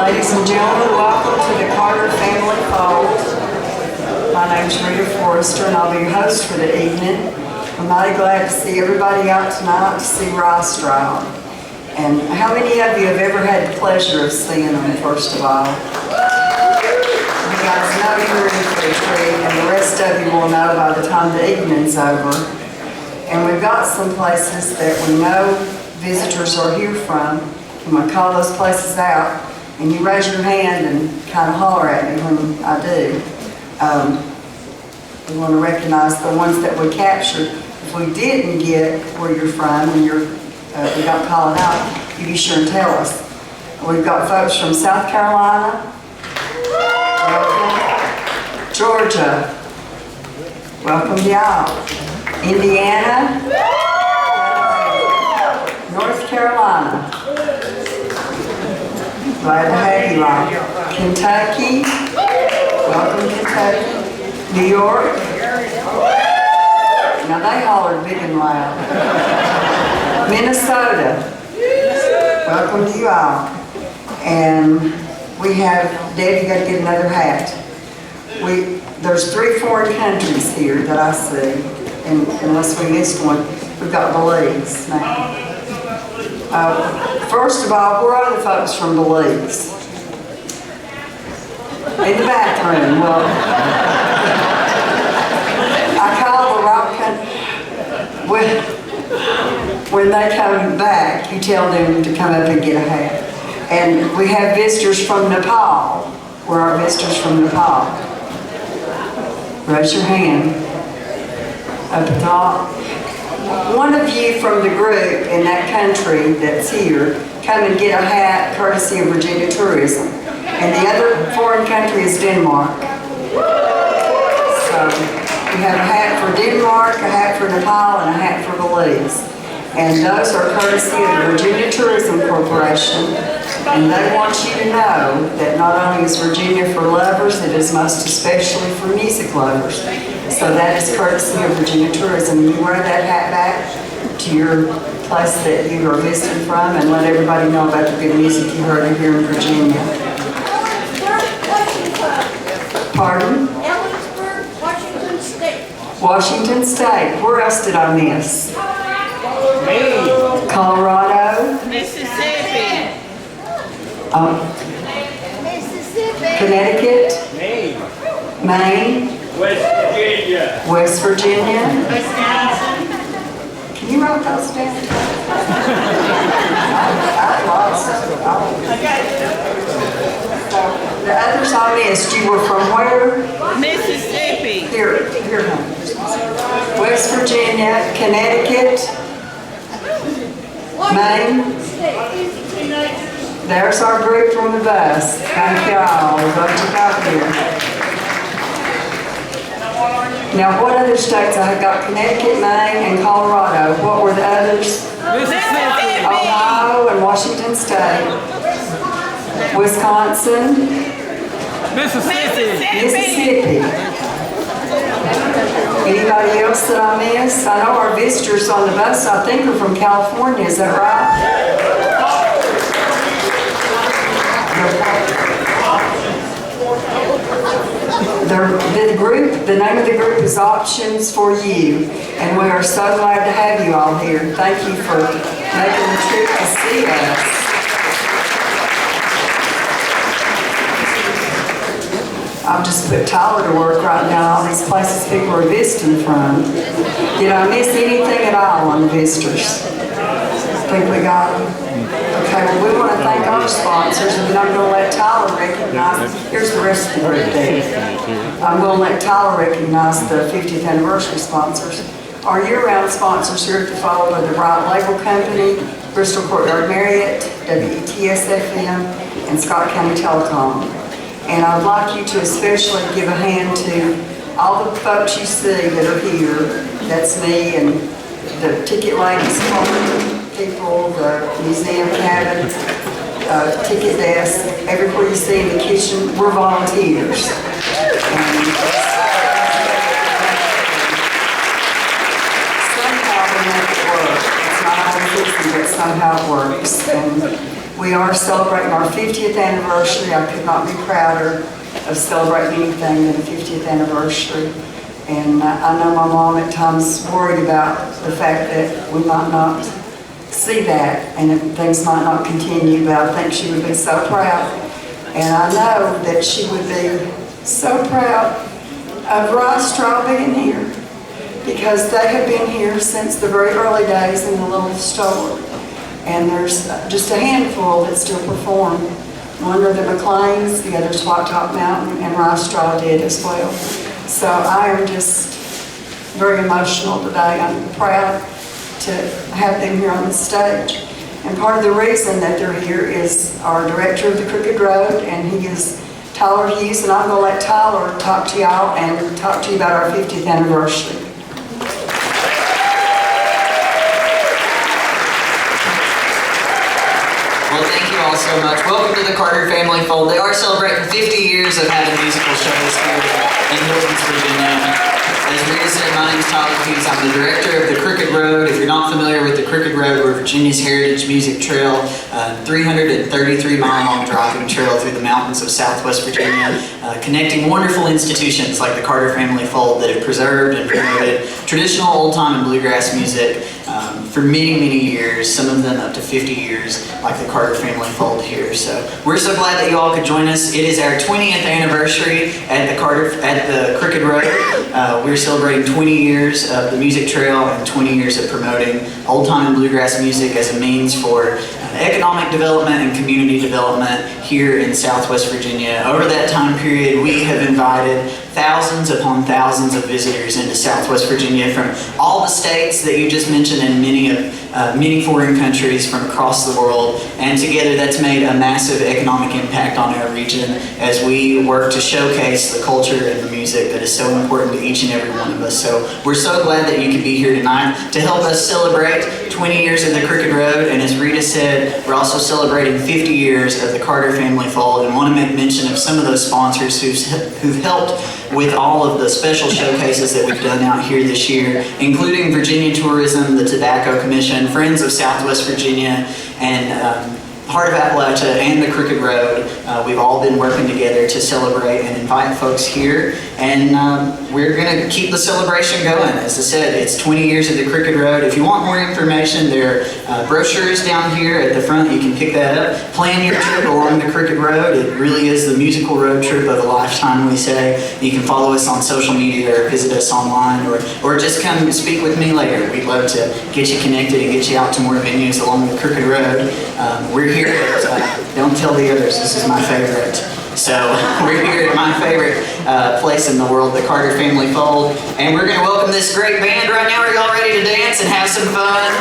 Ladies and gentlemen, welcome to the Carter Family Fold. My name's Rita Forrester and I'll be your host for the evening. I'm mighty glad to see everybody out tonight to see Rice Drive. And how many of you have ever had the pleasure of seeing them, first of all? You guys know you're in for a treat, and the rest of you will know by the time the evening's over. And we've got some places that we know visitors are here from. I'm going to call those places out, and you raise your hand and kind of holler at me when I do. We want to recognize the ones that we captured. If we didn't get where you're from and we don't call it out, you be sure and tell us. We've got folks from South Carolina, welcome. Georgia, welcome y'all. Indiana, North Carolina, glad to have you all. Kentucky, welcome Kentucky. New York, now they hollered big and loud. Minnesota, welcome to you all. And we have, Deb, you got to get another hat. There's 3 foreign countries here that I see, and unless we missed one, we've got Belize now. First of all, where are the folks from Belize? In the bathroom. Well, I call the rock country. When they come back, you tell them to come up and get a hat. And we have visitors from Nepal. Where are visitors from Nepal? Raise your hand. Up at the top. One of you from the group in that country that's here, come and get a hat courtesy of Virginia Tourism. And the other foreign country is Denmark. So we have a hat for Denmark, a hat for Nepal, and a hat for Belize. And those are courtesy of the Virginia Tourism Corporation. And they want you to know that not only is Virginia for lovers, it is most especially for music lovers. So that is courtesy of Virginia Tourism. You wear that hat back to your place that you are visiting from and let everybody know about the good music you heard here in Virginia. Pardon? Ellensburg, Washington State. Washington State. Where else did I miss? Colorado. Mississippi. Mississippi. Connecticut. Maine. West Virginia. Wisconsin. Can you write those down? I lost it. The others I missed, you were from where? Mississippi. Here, honey. West Virginia, Connecticut, Maine. There's our group from the bus. Thank y'all. We're glad you got here. Now, what other states? I got Connecticut, Maine, and Colorado. What were the others? Mississippi. Ohio and Washington State. Wisconsin. Mississippi. Anybody else that I missed? I know our visitors on the bus, I think, are from California. Is that right? The name of the group is Options for You, and we are so glad to have you all here. Thank you for making the trip to see us. I've just put Tyler to work right now, all these places people are visiting from. Did I miss anything at all on the visitors? Think we got them? Okay, well, we want to thank our sponsors, and then I'm going to let Tyler recognize, here's the rest of the group there. I'm going to let Tyler recognize the 50th anniversary sponsors. Our year-round sponsors here at the Fold are the Bright Label Company, Bristol Courtyard Marriott, WETS-FM, and Scott County Telecom. And I'd like you to especially give a hand to all the folks you see that are here. That's me and the ticket ladies, people, the museum cabin, ticket desk, everywhere you see in the kitchen, we're volunteers. And somehow we make it work. It's not always easy, but somehow it works. And We are celebrating our 50th anniversary. I could not be prouder of celebrating anything than a 50th anniversary. And I know my mom at times worried about the fact that we might not see that and that things might not continue, but I think she would be so proud. And I know that she would be so proud of Rice Straw being here, because they have been here since the very early days in the little store. And there's just a handful that still perform. One are the McLeans, the other's White Top Mountain, and Rice Straw did as well. So I am just very emotional today. I'm proud to have them here on the stage. And part of the reason that they're here is our director of the Crooked Road, and he is Tyler Hughes, and I'm going to let Tyler talk to y'all and talk to you about our 50th anniversary. Well, thank you all so much. Welcome to the Carter Family Fold. They are celebrating 50 years of having musical shows here in Hilton, Virginia. As Rita said, my name is Tyler Hughes. I'm the director of the Crooked Road. If you're not familiar with the Crooked Road, we're Virginia's Heritage Music Trail, 333-mile-long driving trail through the mountains of Southwest Virginia, connecting wonderful institutions like the Carter Family Fold that have preserved and promoted traditional old-time and bluegrass music for many, many years, some of them up to 50 years, like the Carter Family Fold here. So we're so glad that you all could join us. It is our 20th anniversary at the Crooked Road. We're celebrating 20 years of the music trail and 20 years of promoting old-time and bluegrass music as a means for economic development and community development here in Southwest Virginia. Over that time period, we have invited thousands upon thousands of visitors into Southwest Virginia from all the states that you just mentioned and many foreign countries from across the world. And together that's made a massive economic impact on our region as we work to showcase the culture and the music that is so important to each and every one of us. So we're so glad that you could be here tonight to help us celebrate 20 years of the Crooked Road. And as Rita said, we're also celebrating 50 years of the Carter Family Fold, and want to make mention of some of those sponsors who've helped with all of the special showcases that we've done out here this year, including Virginia Tourism, the Tobacco Commission, Friends of Southwest Virginia, and Heart of Appalachia and the Crooked Road. We've all been working together to celebrate and invite folks here, and we're going to keep the celebration going. As I said, it's 20 years of the Crooked Road. If you want more information, there are brochures down here at the front. You can pick that up. Plan your trip along the Crooked Road. It really is the musical road trip of a lifetime, we say. You can follow us on social media or visit us online, or just come speak with me later. We'd love to get you connected and get you out to more venues along the Crooked Road. We're here at, don't tell the others, this is my favorite. So we're here at my favorite place in the world, the Carter Family Fold. And we're going to welcome this great band right now. Are y'all ready to dance and have some fun?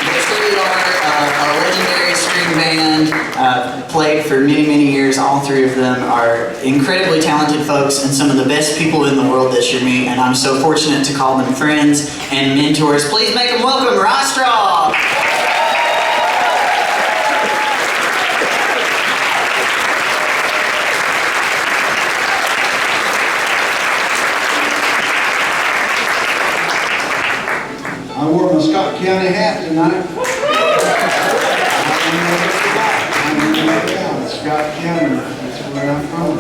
They truly are a legendary string band, played for many, many years. All three of them are incredibly talented folks and some of the best people in the world that you meet. And I'm so fortunate to call them friends and mentors. Please make them welcome Rice Straw. I wore my Scott County hat tonight. I'm Scott County. That's where I'm from.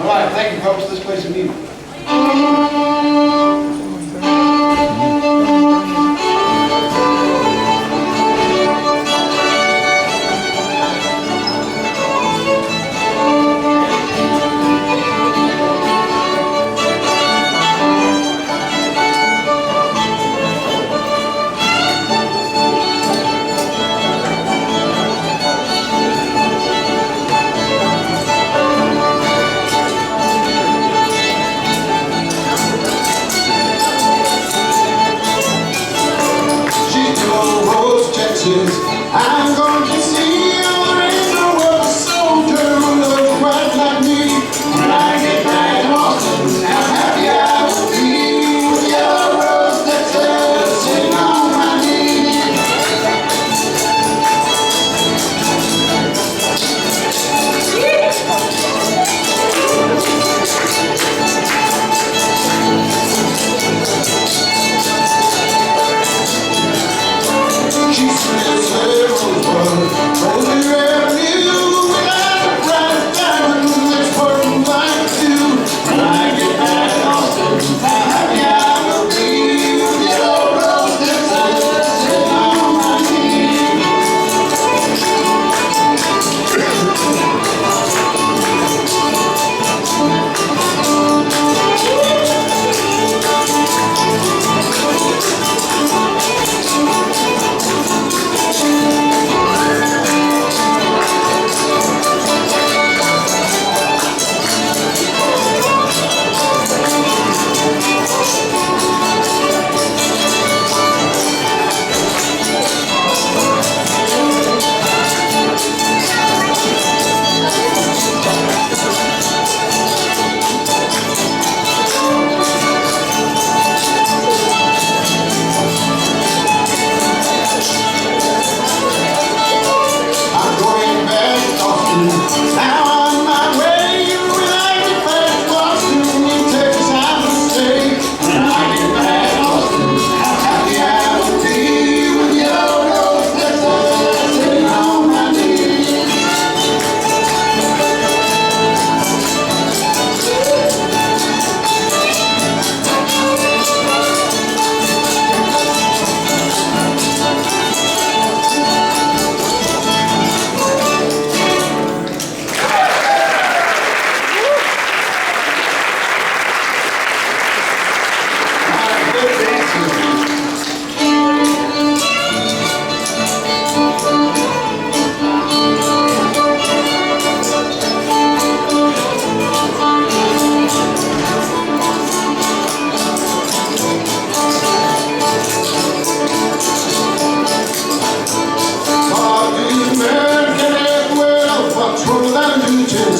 All right, thank you, folks. Let's play some music.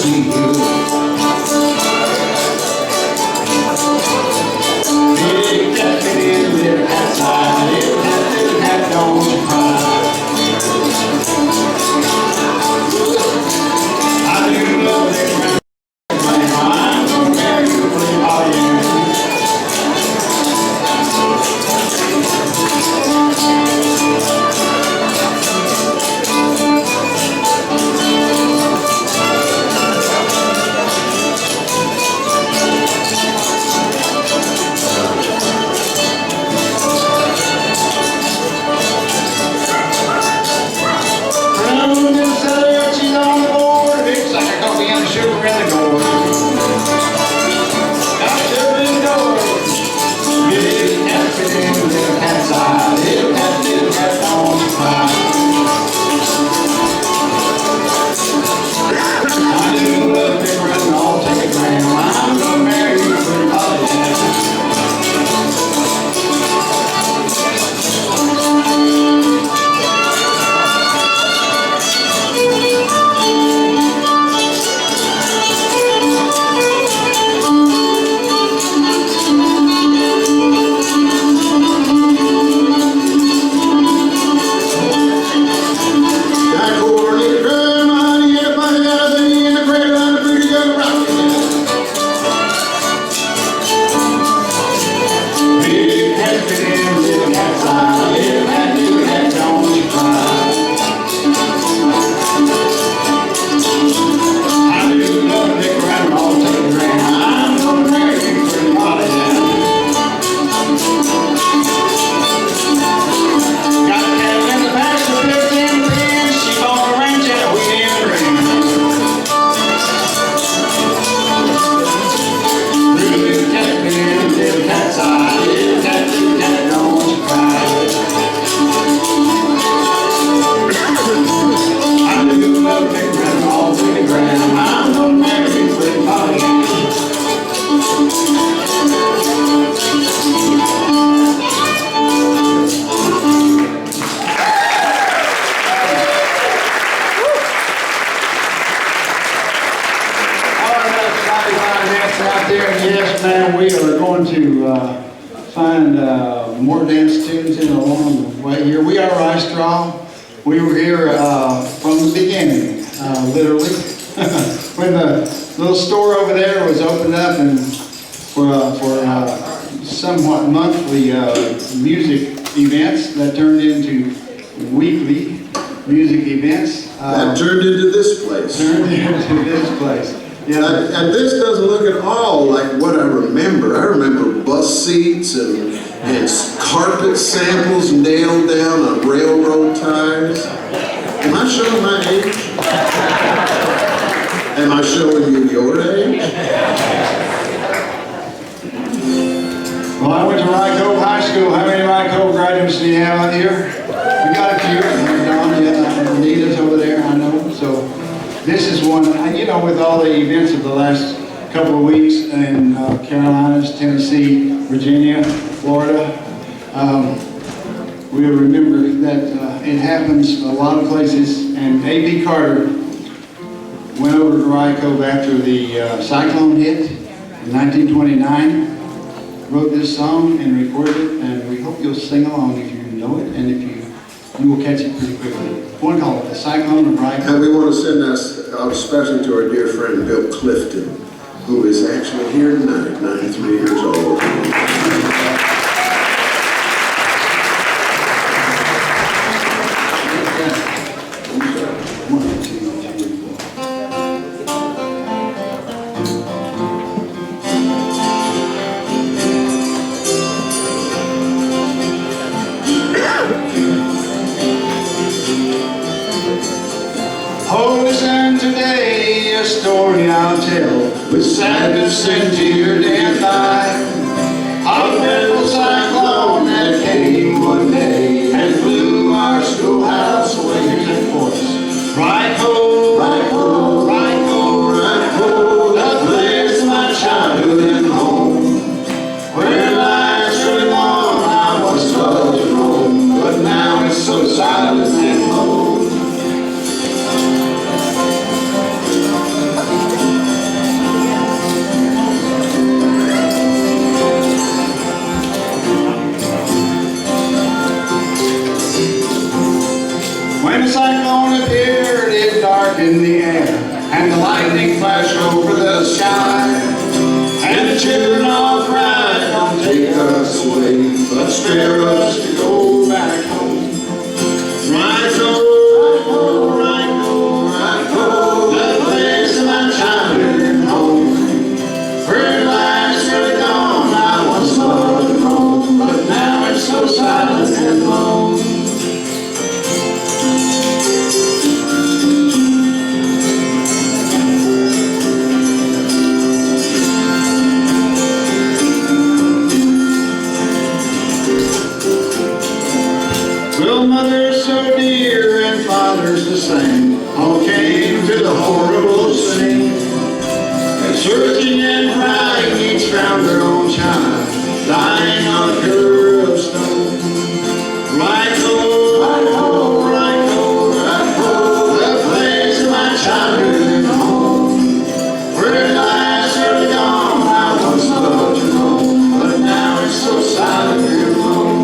see you. Big cat in little hat side, little hat, don't cry. I do love it. I'm gonna marry you for all you. Out there, yes, ma'am, we are going to find more dance tunes in along the way here. We are Rice Straw. We were here from the beginning, literally. When the little store over there was opened up and for somewhat monthly music events that turned into weekly music events. That turned into this place. Turned into this place. Yeah. And this doesn't look at all like what I remember. I remember bus seats and carpet samples nailed down on railroad ties. Am I showing my age? Am I showing you your age? Well, I went to Rye Cove High School. How many Rye Cove graduates do you have out here? We got a few. Don, yeah, Anita's over there, I know. So this is one, you know, with all the events of the last couple of weeks in Carolinas, Tennessee, Virginia, Florida, we remember that it happens a lot of places. And A.B. Carter went over to Rye Cove after the cyclone hit in 1929, wrote this song and recorded it, and we hope you'll sing along if you know it, and if you will catch it pretty quickly. One called The Cyclone of Rye Cove. And we want to send us out especially to our dear friend Bill Clifton, who is actually here tonight, 93 years old. Oh, listen today, a story I'll tell, with sadness and tear and eye, of a dreadful cyclone that came one day and blew our schoolhouse away. Here's that chorus. Rye Cove, Rye Cove, Rye Cove, Rye Cove, the place of my childhood and home, where life should have gone, I once loved to roam, but now it's so silent and low. a cyclone appeared, it darkened the air, and the lightning flashed over the sky. And the children all cried, don't take us away, but spare us to go back home. Rhino, Rhino, Rhino, the place of my childhood home. Where lights were gone, I once loved home, but now it's so silent and lone. Well, mother's so dear and father's the same, all came to the horrible scene. And searching and crying, each found their own child, lying on a curb of stone. Right home, right home, right home, right home, the place of my childhood home. Where lights are gone, I once loved your home, but now it's so silent and alone.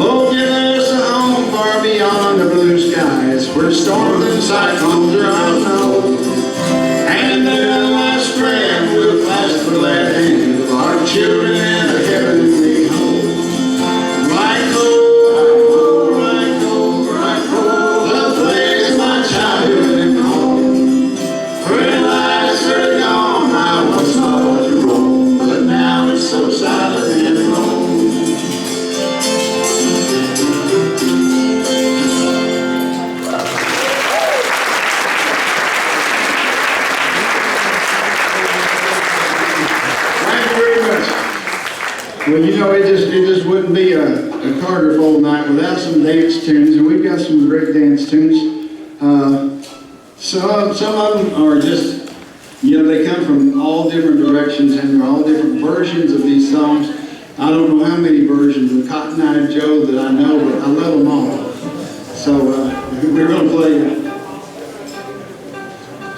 Oh, give us a home far beyond the blue skies, where storms and cyclones are unknown. And there last friend will clasp the glad hand of our children in a heavenly home. Right home, right home, right home, the place of my childhood and home. Where lights are gone, I once loved your home, but now it's so silent and alone. Well, you know, it just wouldn't be a Carter Fold night without some dance tunes, and we've got some great dance tunes. Some of them are just, you know, they come from all different directions, and they're all different versions of these songs. I don't know how many versions of Cotton Eye Joe that I know, but I love them all. So we're going to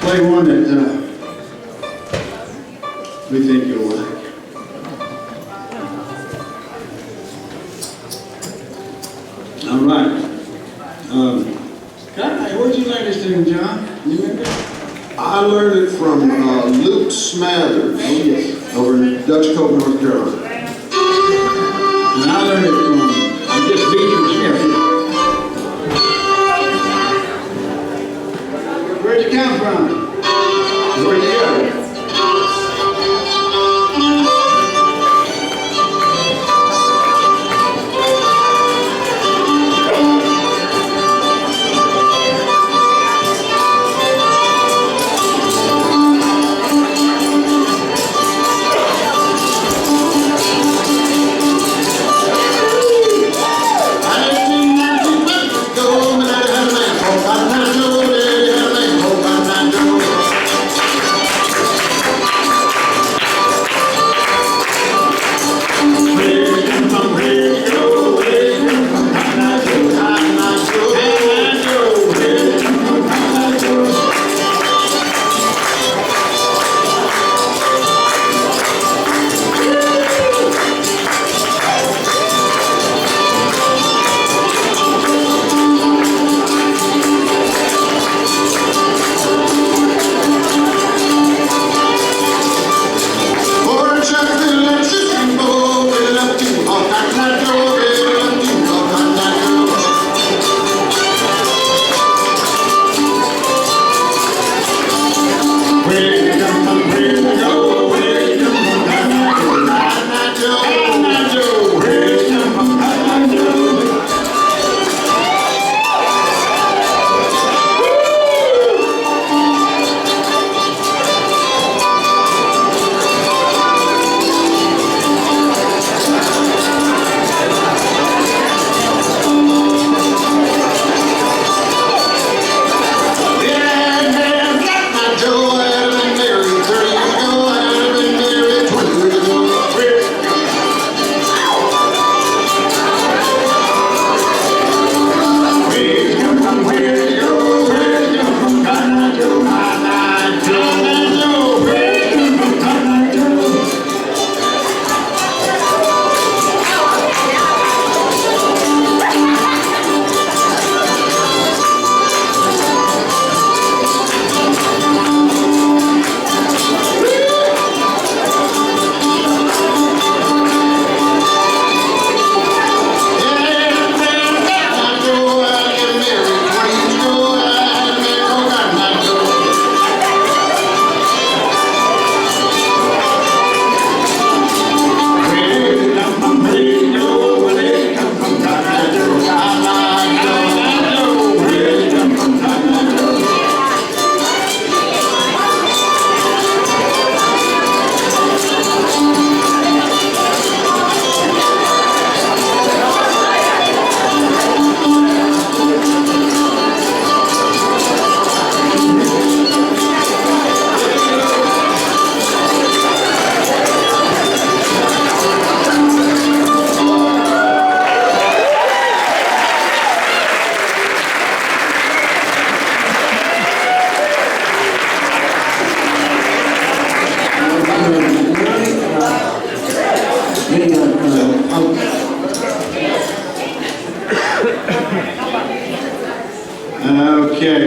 play one that we think you'll like. All right. Where'd you learn this tune, John? You remember? I learned it from Luke Smathers over in Dutch Cove, North Carolina. And I learned it from, I guess, Beatrice Smith. Where'd you come from? Where'd you go? I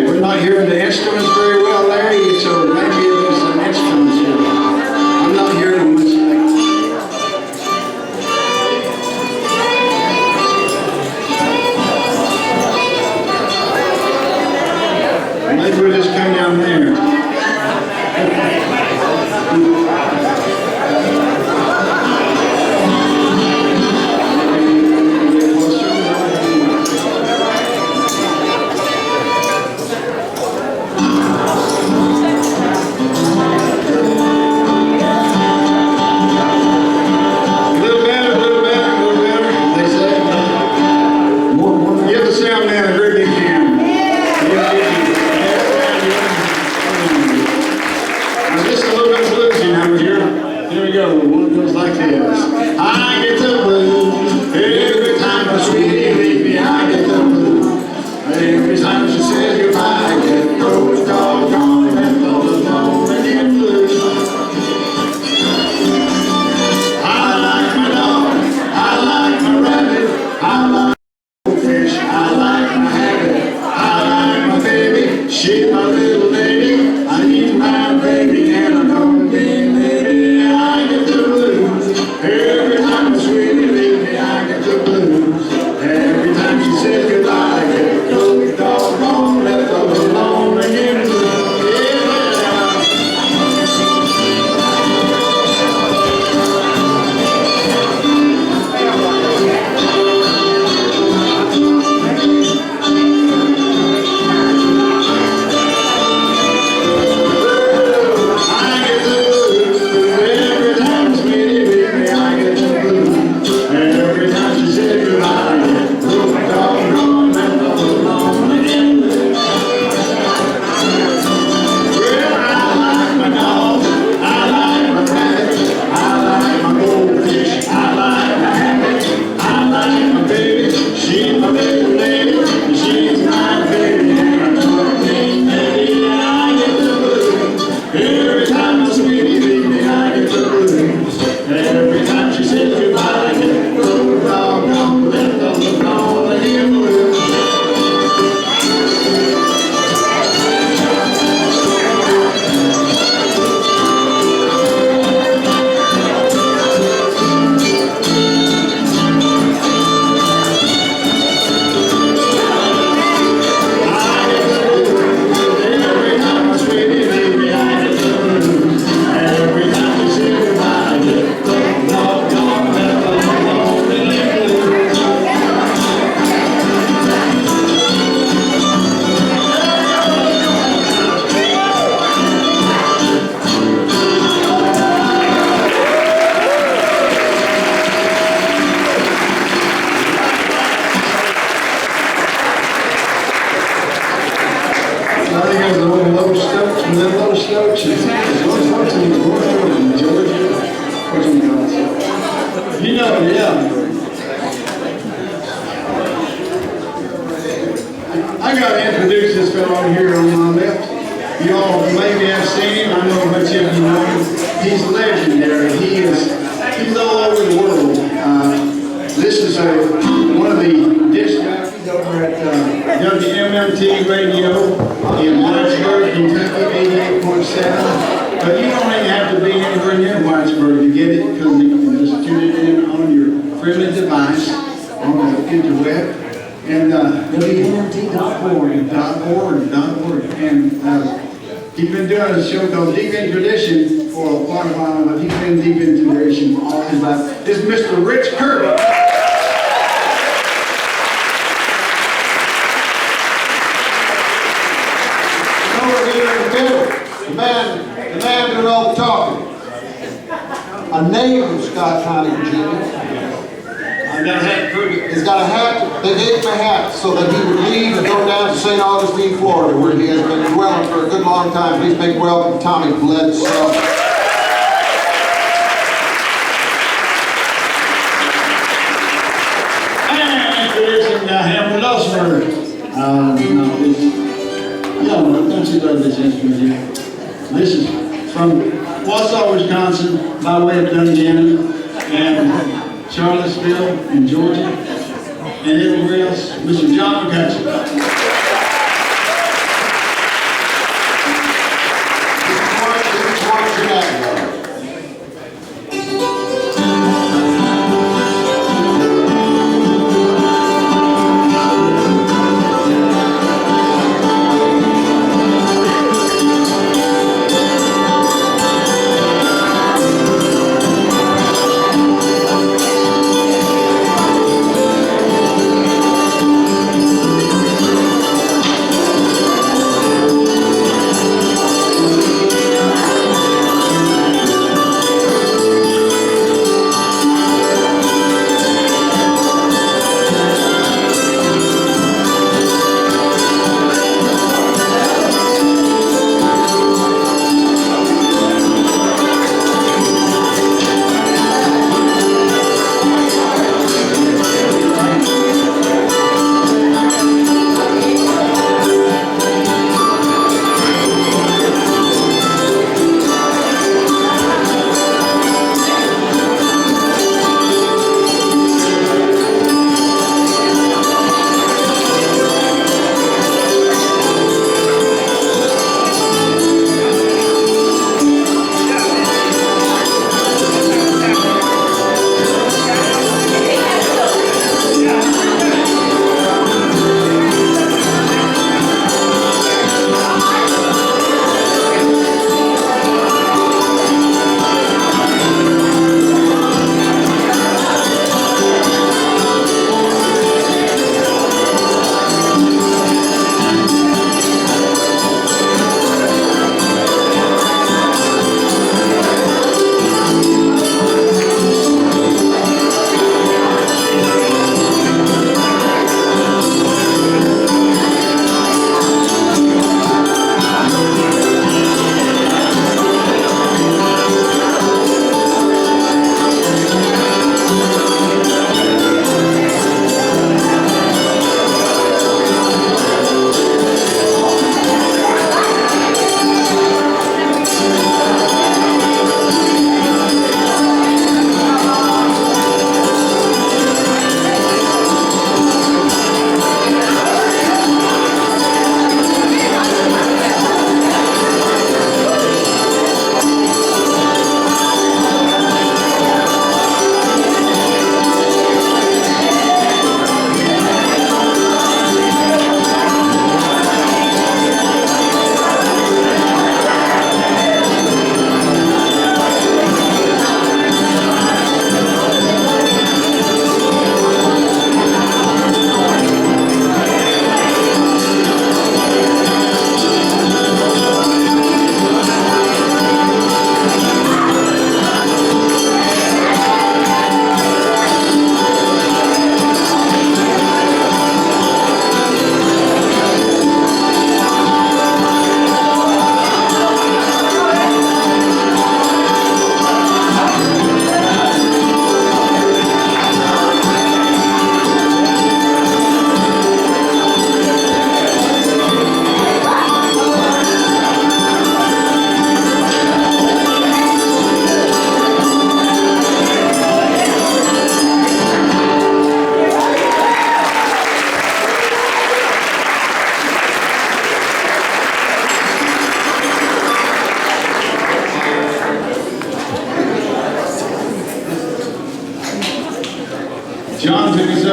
Okay, we're not hearing the instruments very well, Larry, so maybe there's some instruments here. I'm not hearing them much. Maybe we'll just come down there. Give the sound man a great big hand. Now just a little bit of blues now here. Here we go. One goes like this. I get the blues every time my sweetie leaves me. I get the blues every time she says goodbye. I get those doggone and those lonely blues. I like my dog. I like my rabbit. I like fish, I like my habit, I like my baby, she's my little lady, I need my baby and I don't need lady, I get the blues, every time my sweetie leaves me, I get the blues, every time she says goodbye, I get those doggone left alone again. You know, yeah. I got to introduce this fellow here on my left. You all maybe have seen him. I know much of you know him. He's legendary. He's all over the world. This is one of the disc jockeys over at WMMT Radio in Whitesburg, Kentucky, 88.7. But you don't even have to be anywhere near Whitesburg to get it, because you can just tune it in on your friendly device on the interweb. And WMMT.org. And he's been doing a show called Deep in Tradition for quite a while, but he's been deep in tradition all his life. This is Mr. Rich Kirby. Over here in the middle, the man doing all the talking. A native of Scott County, Virginia. He's got a hat. They gave him a hat so that he would leave and go down to St. Augustine, Florida, where he has been dwelling for a good long time. Please make welcome Tommy Bledsoe. And introducing Hammond Osmer. Don't you love this instrument here? This is from Wausau, Wisconsin, by way of Dungannon, and Charlottesville, and Georgia, and everywhere else, Mr. John McCutcheon.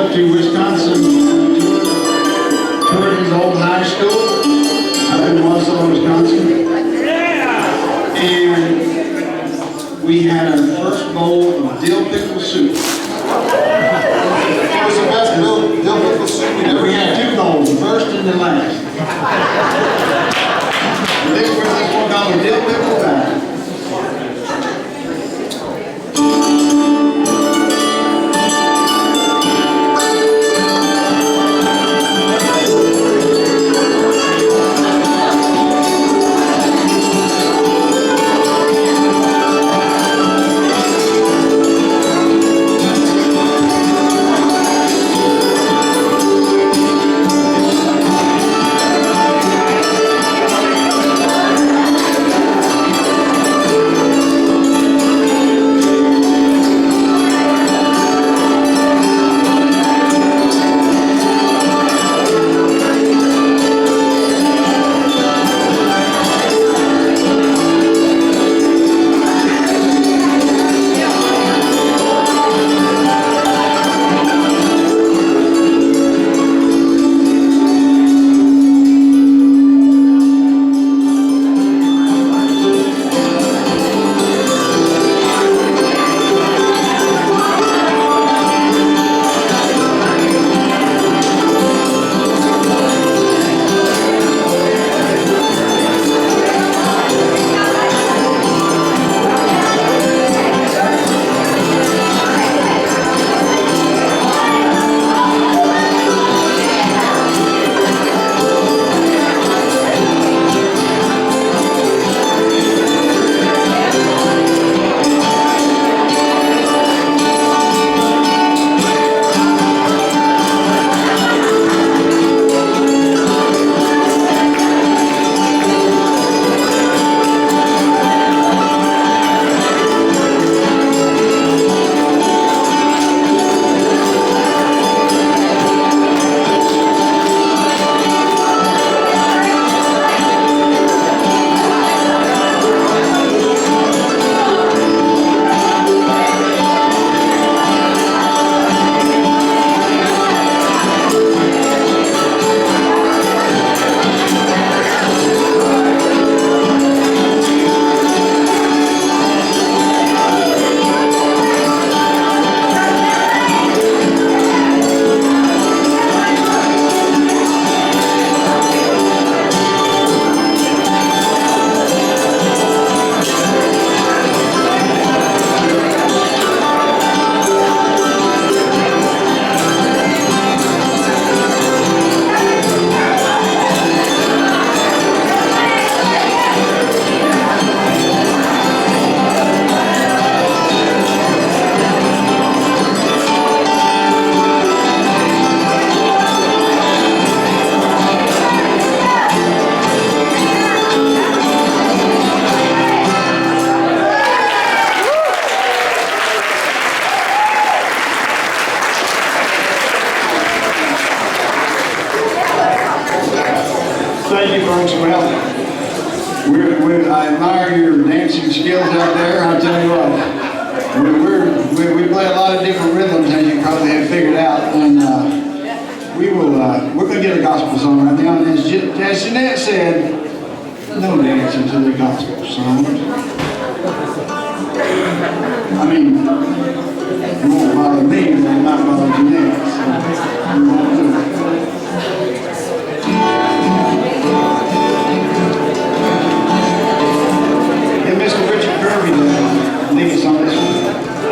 up to Wisconsin, toured his old high school up in Wausau, Wisconsin. And we had our first bowl of dill pickle soup. It was the best dill pickle soup we'd ever We had had. two bowls, the first and the last. And this one called a dill pickle batter. Thank you, folks. Well, I admire your dancing skills out there. I'll tell you what, we play a lot of different rhythms, as you probably have figured out, and we're going to get a gospel song right now. And as Jeanette said, no dancing to the gospel songs. I mean, it won't bother me, but it might bother Jeanette. So we won't do it. Mr. Richard Kirby to lead us on this one.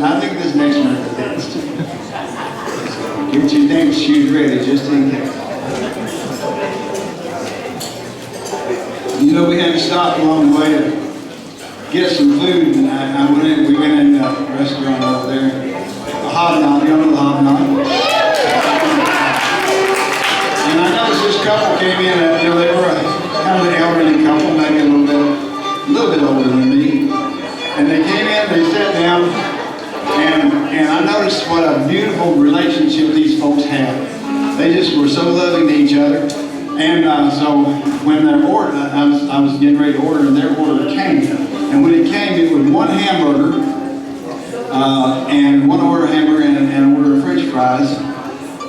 I think this next one is the best. Get your dance shoes ready just in case. You know, we had to stop along the way to get some food, and we went in a restaurant over there. A Hobnob, you know the Hobnob? And I noticed this couple came in, you know, they were kind of an elderly couple, maybe a little bit older than me. And they came in, they sat down, and I noticed what a beautiful relationship these folks had. They just were so loving to each other. And so when their order, I was getting ready to order, and their order came. And when it came, it was one hamburger, and one order of hamburger, and an order of French fries,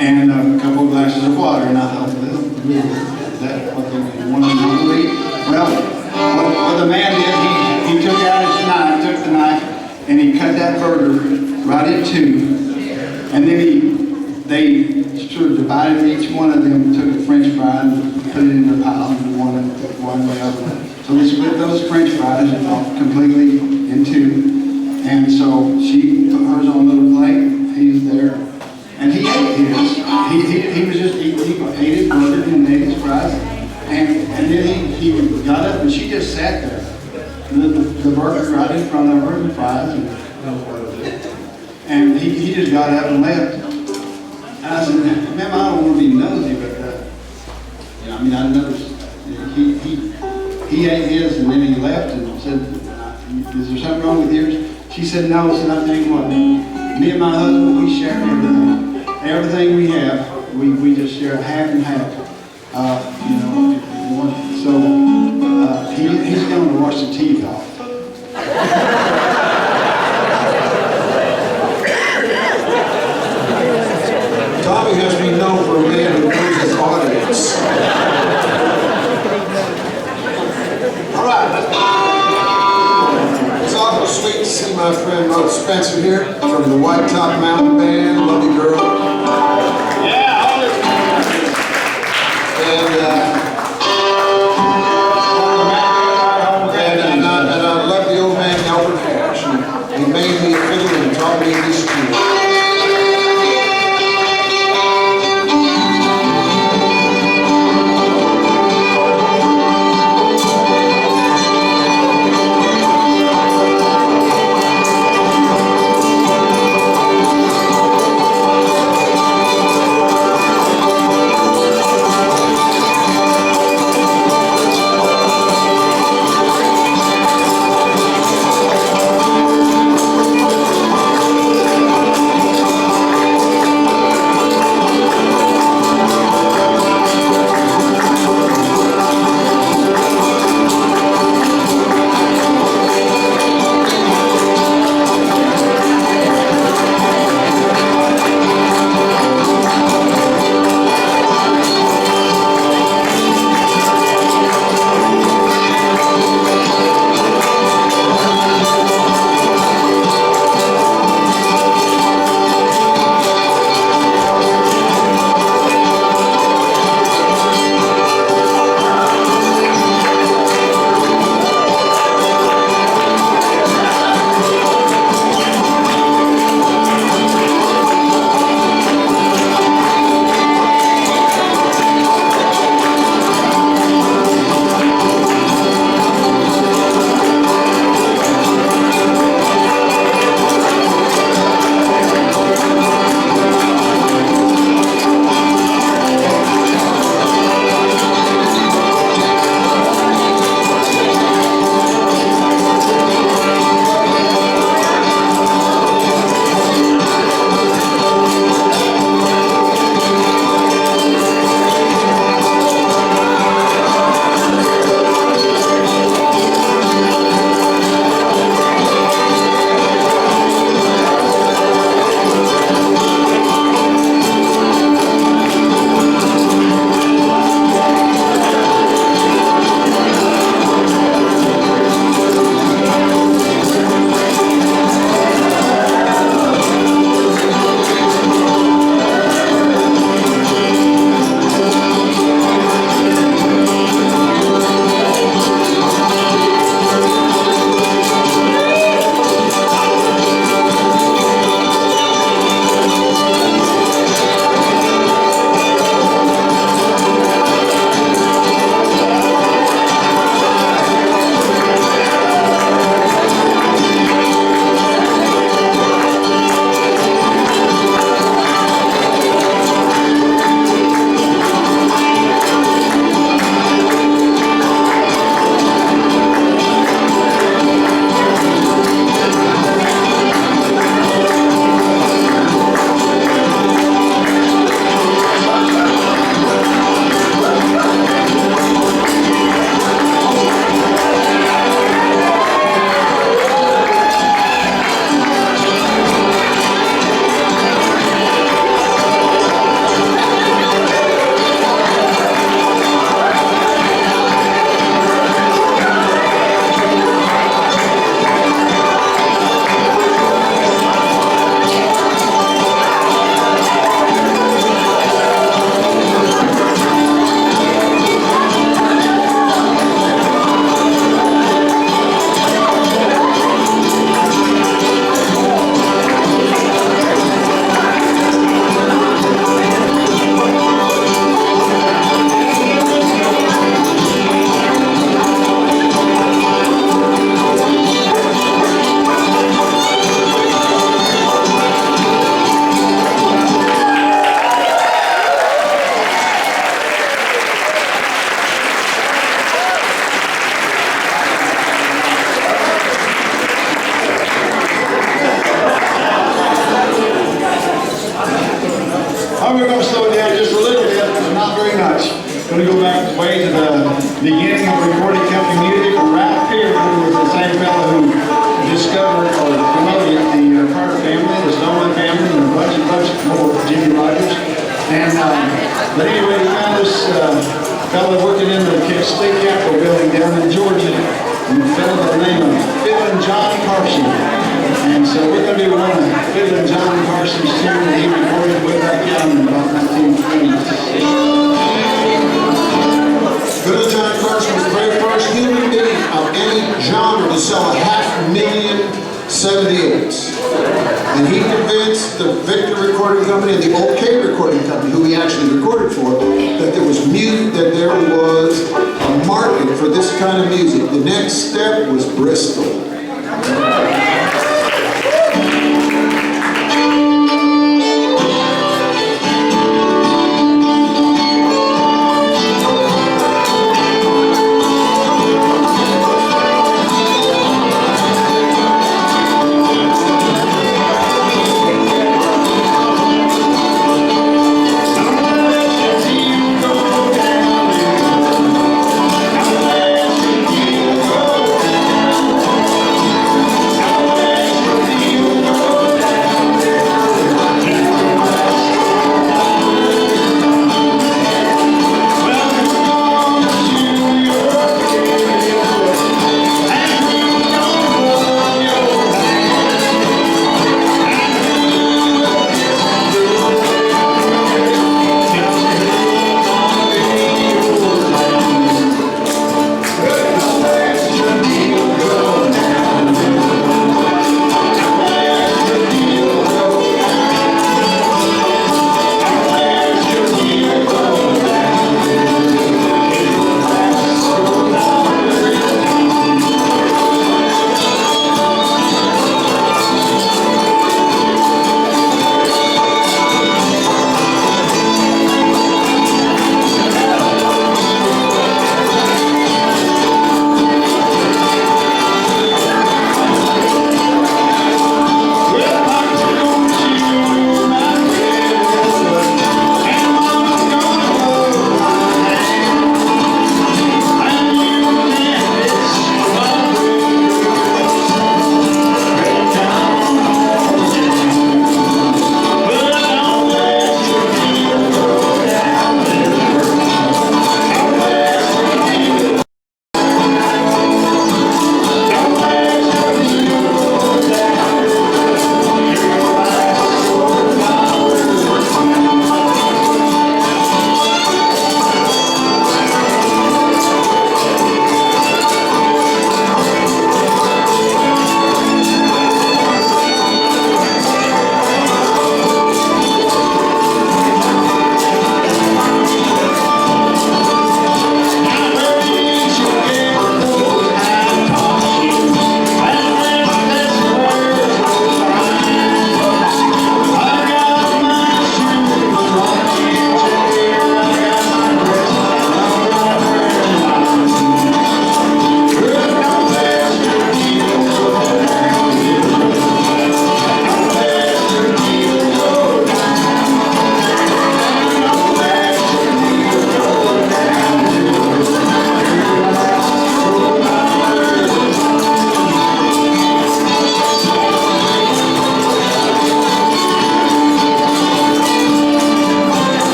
and a couple of glasses of water. And I thought, is that what they wanted to eat? Well, what the man did, he took out his knife, took the knife, and he cut that burger right in two. And then they sort of divided each one of them, took a French fry and put it in their pile, and one way over. So they split those French fries completely in two. And so she put hers on a little plate, he was there. And he ate his. He was just eating, he ate his burger and ate his fries. And then he got up and she just sat there. The burger right in front of her, the fries. And he just got up and left. And I said, ma'am, I don't want to be nosy, but you know, I mean, I noticed he ate his and then he left and said, is there something wrong with yours? She said, no. I said, I'll tell you what, me and my husband, we share everything. Everything we have, we just share half and half. You know, so he's going to wash the teeth off. Tommy has been known for a man who knows his audience. All right. It's awful sweet to see my friend Rod Spencer here from the White Top Mountain Band. Love you, girl. Yeah, And I love the old man Albert Hatch. He made me a fiddle and taught me his tune. fiddling Johnny Carson's tune that he recorded way back down in about 1926. Fiddler Johnny Carson was the very first human being of any genre to sell 500,000 78s. And he convinced the Victor Recording Company and the OK Recording Company, who he actually recorded for, that there was a market for this kind of music. The next step was Bristol.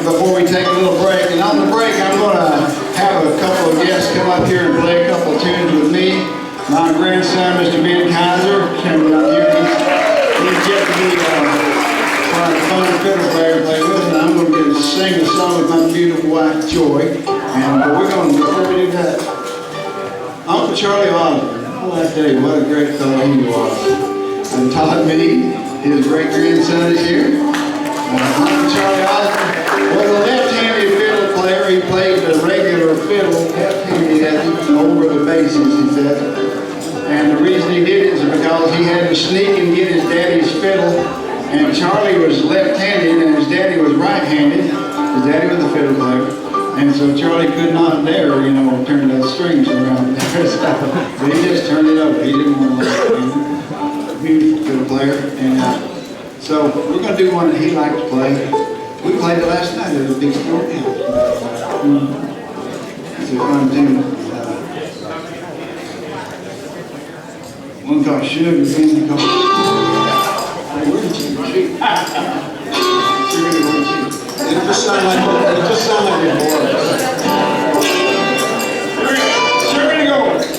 Before we take a little break, and on the break I'm going to have a couple of guests come up here and play a couple of tunes with me. My grandson, Mr. Ben Kaiser, came out here. He's yet to be trying to phone fiddle player and play with, and I'm going to sing a song with my beautiful wife Joy. And we're going to, before we do that, Uncle Charlie Osborne. Well, I tell you, what a great fellow he was. And Todd Meade, His great-grandson is here. Uncle Charlie Osborne was a left-handed fiddle player. He played the regular fiddle left-handed over the basses, he said. And the reason he did it is because he had to sneak and get his daddy's fiddle. And Charlie was left-handed and his daddy was right-handed. His daddy was a fiddle player. And so Charlie could not dare, turn those strings around there. So he just turned it over. He didn't want to left-handed. Beautiful fiddle player. And so we're going to do one that he liked to play. We played it last night at a big sport house. It's a fun tune. One called Sugar, and one called Where did you cheat? It just sounded like a board. Sugar to go.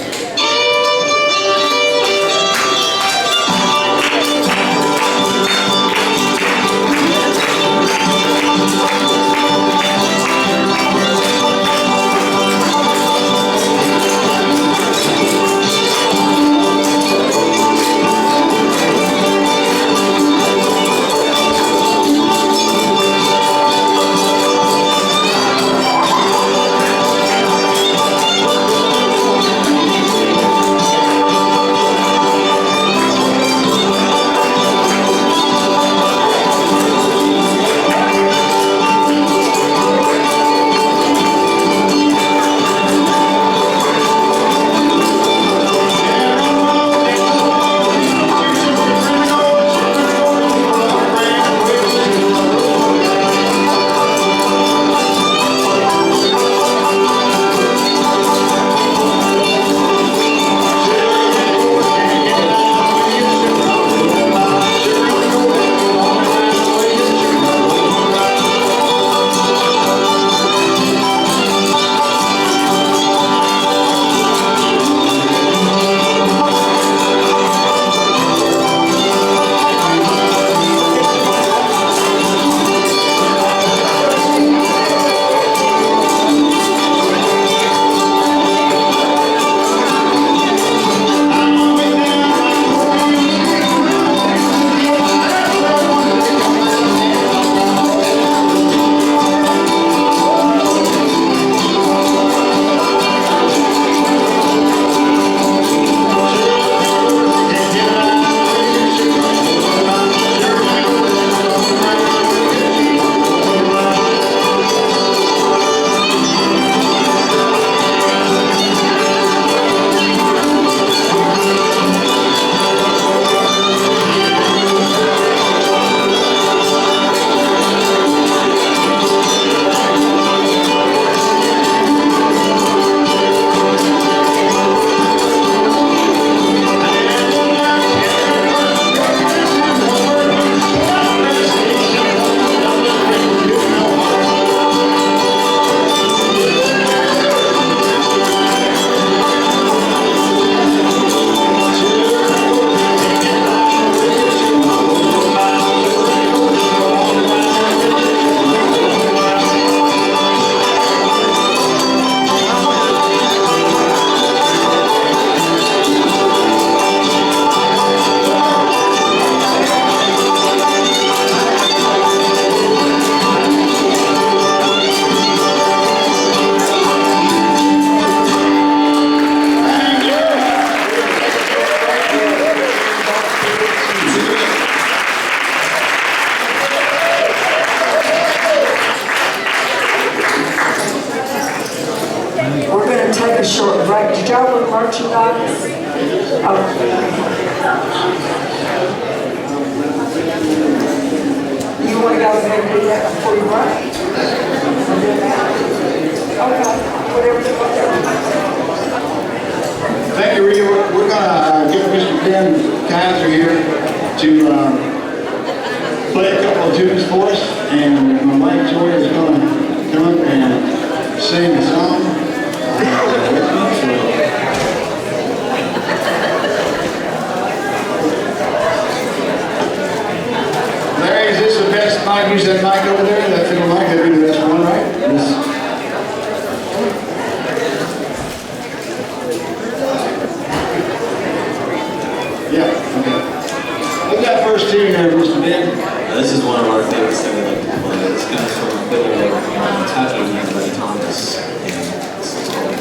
take a short break. Did y'all want merchandise? You want to go ahead and do that before you break? Okay, whatever you want. Thank you, Rita. We're going to get Mr. Ken Kaiser here to play a couple of tunes for us, and my wife Joy is going to come up and sing a song. Larry, is this the best mic? Use that mic over there, that fiddle mic. That'd be the best one, right? Yes. Yeah, okay. What's that first tune there, Mr. This is one of our favorites that we like to play. This comes from Fiddler Lake, Kentucky, named Buddy Thomas. This is called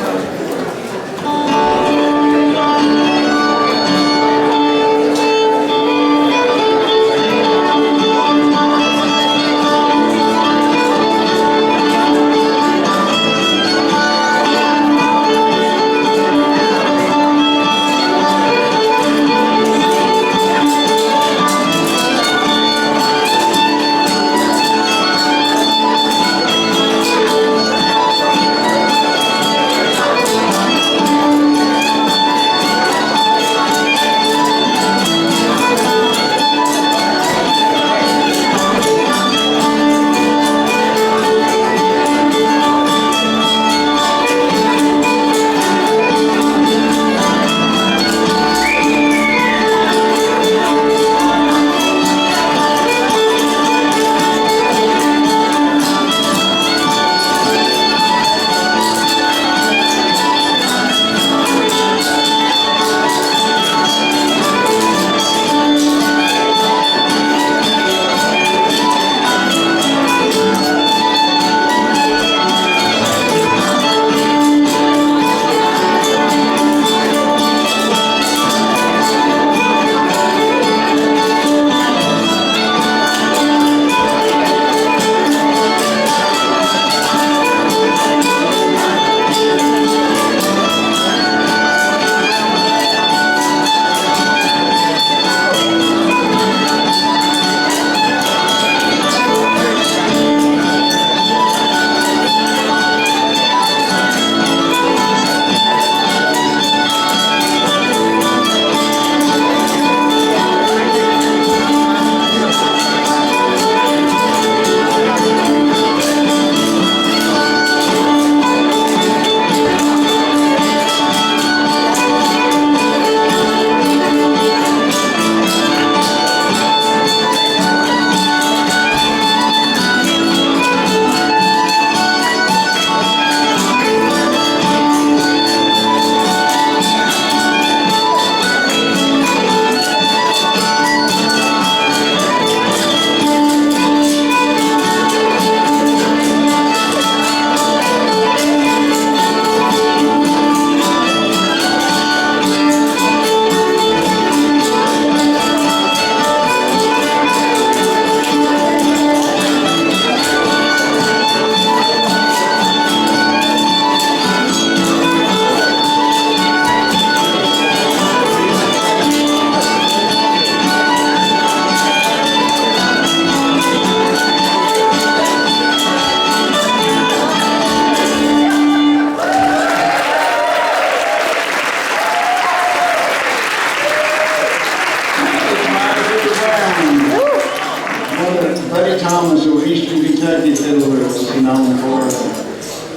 Buddy Thomas, who Eastern Kentucky fiddler, was known for.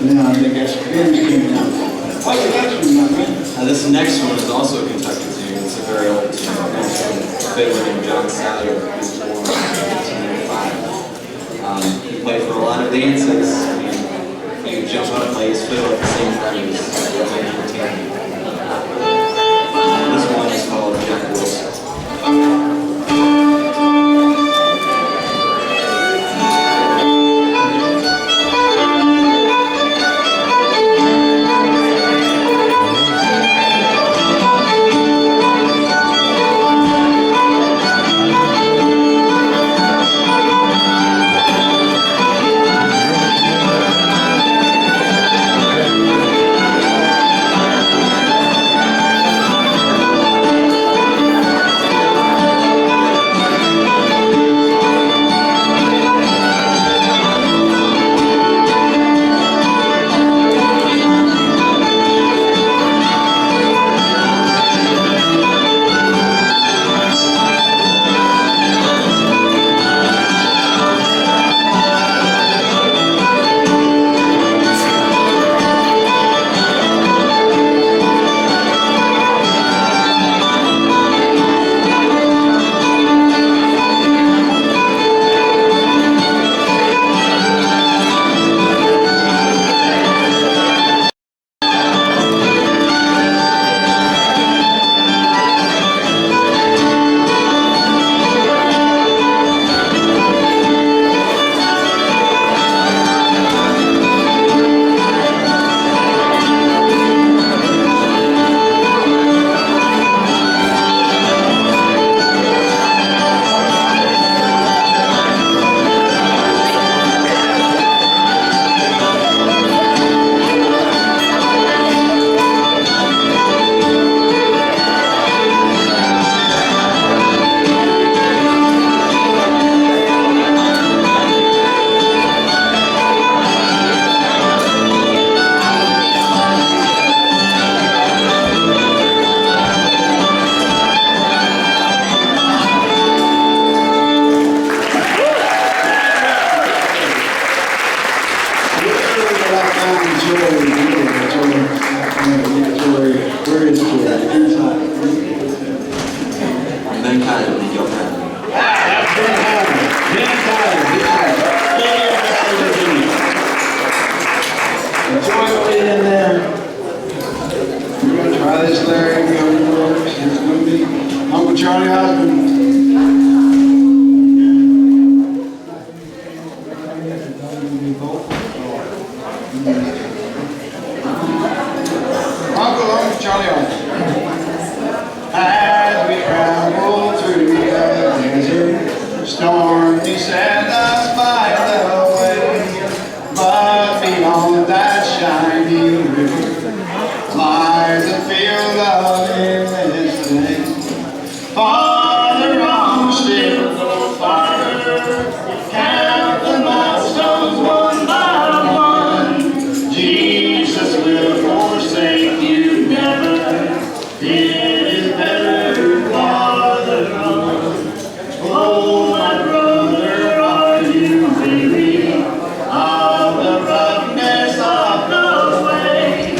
Now I think that's Ben's came out. What's the next one, my friend? This next one is also a Kentucky tune. It's a very old tune. It comes from a fiddler named John Salyer, who was born in 1895. He played for a lot of dances. He would jump up and play his fiddle at the same time he was playing entertainment. This one is called Jack Wilson. Thank Stormy sent us by the way, but beyond that shining river lies a field of endless day. Farther on, still go farther, count the milestones one by one. Jesus will forsake you never. It is better farther on. Oh, my brother, are you weary of the roughness of the way?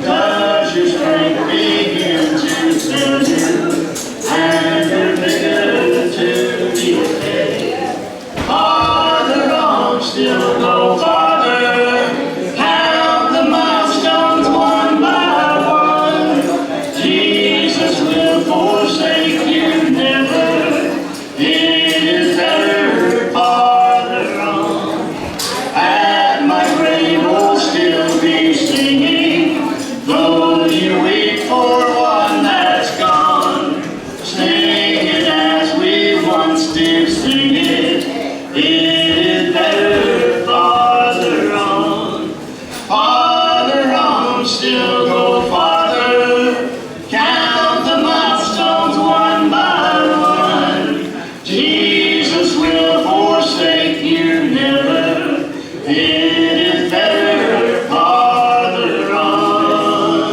Does your strength begin to fail you, and your vigor to decay? Farther on, still go farther, count the milestones one by one. Jesus will forsake you never. It is better farther on. At my grave will still be singing, though you weep for one that's gone. Sing it as we once did sing it. It is better farther on. Farther on, still go farther. Count the milestones one by one. Jesus will forsake you never. It is better farther on.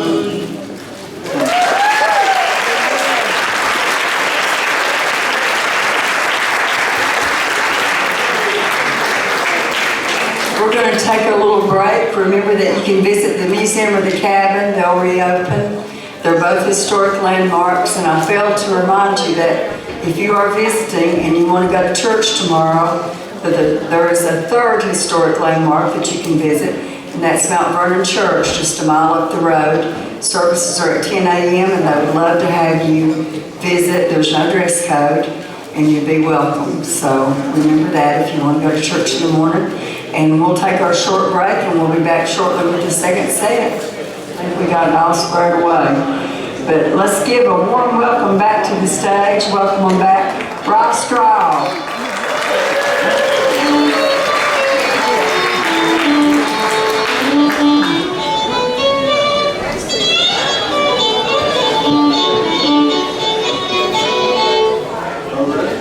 We're going to take a little break. Remember that you can visit the museum or the cabin. They'll reopen. They're both historic landmarks, and I failed to remind you that if you are visiting and you want to go to church tomorrow, there is a third historic landmark that you can visit, and that's Mount Vernon Church, just a mile up the road. Services are at 10 a.m. and they would love to have you visit. There's no dress code, and you'd be welcome. So remember that if you want to go to church in the morning. And we'll take our short break, and we'll be back shortly with the second set. I think we got it all squared away. But let's give a warm welcome back to the stage. Welcome on back, Rob Straub.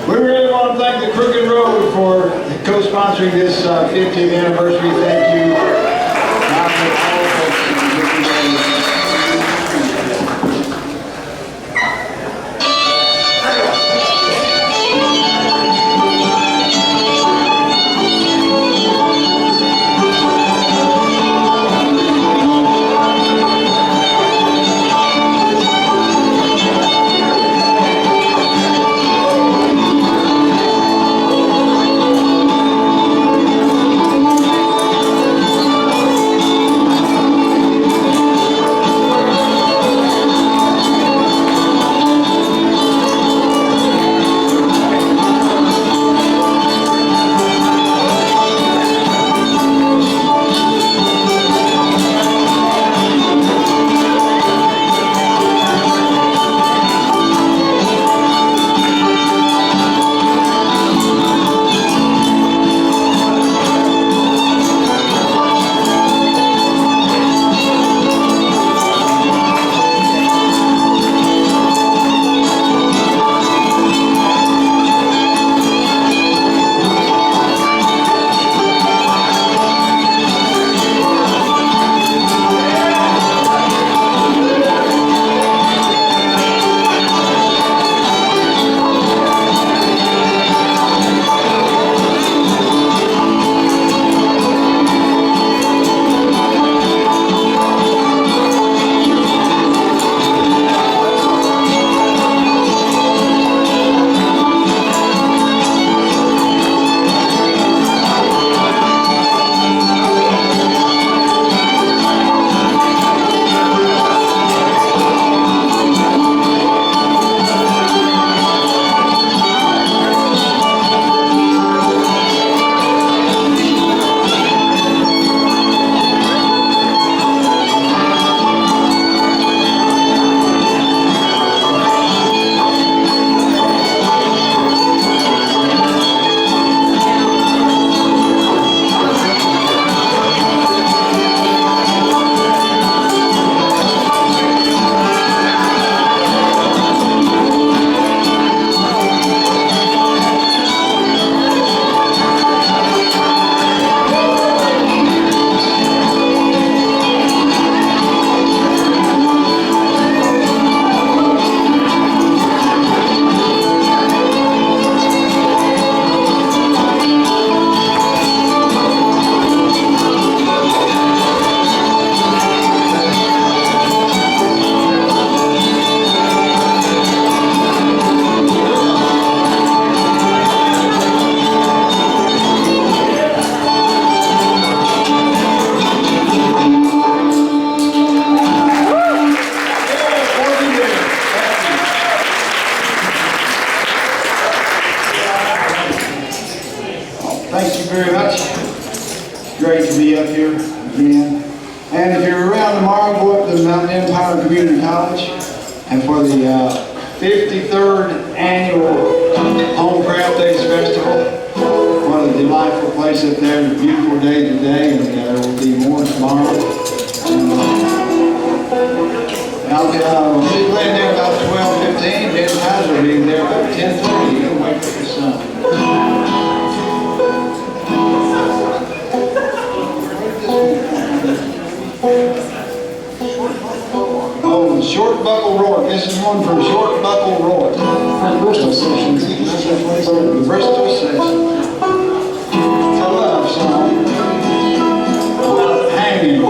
We really want to thank the Crooked Road for co-sponsoring this 50th anniversary. Thank you. Thank you very much. Great to be up here again. And if you're around tomorrow, go up to Mountain Empire Community College. And for the 53rd annual Home Craft Days Festival, what a delightful place up there. It's a beautiful day today, and there will be more tomorrow. I'll be glad there about 12:15. Ben Kaiser will be there about 10:30. He'll wait for the sun. Oh, Short Buckle Rourke. This is one from Short Buckle Rourke. From Bristol Sessions. The Bristol Sessions. It's a love song about hanging.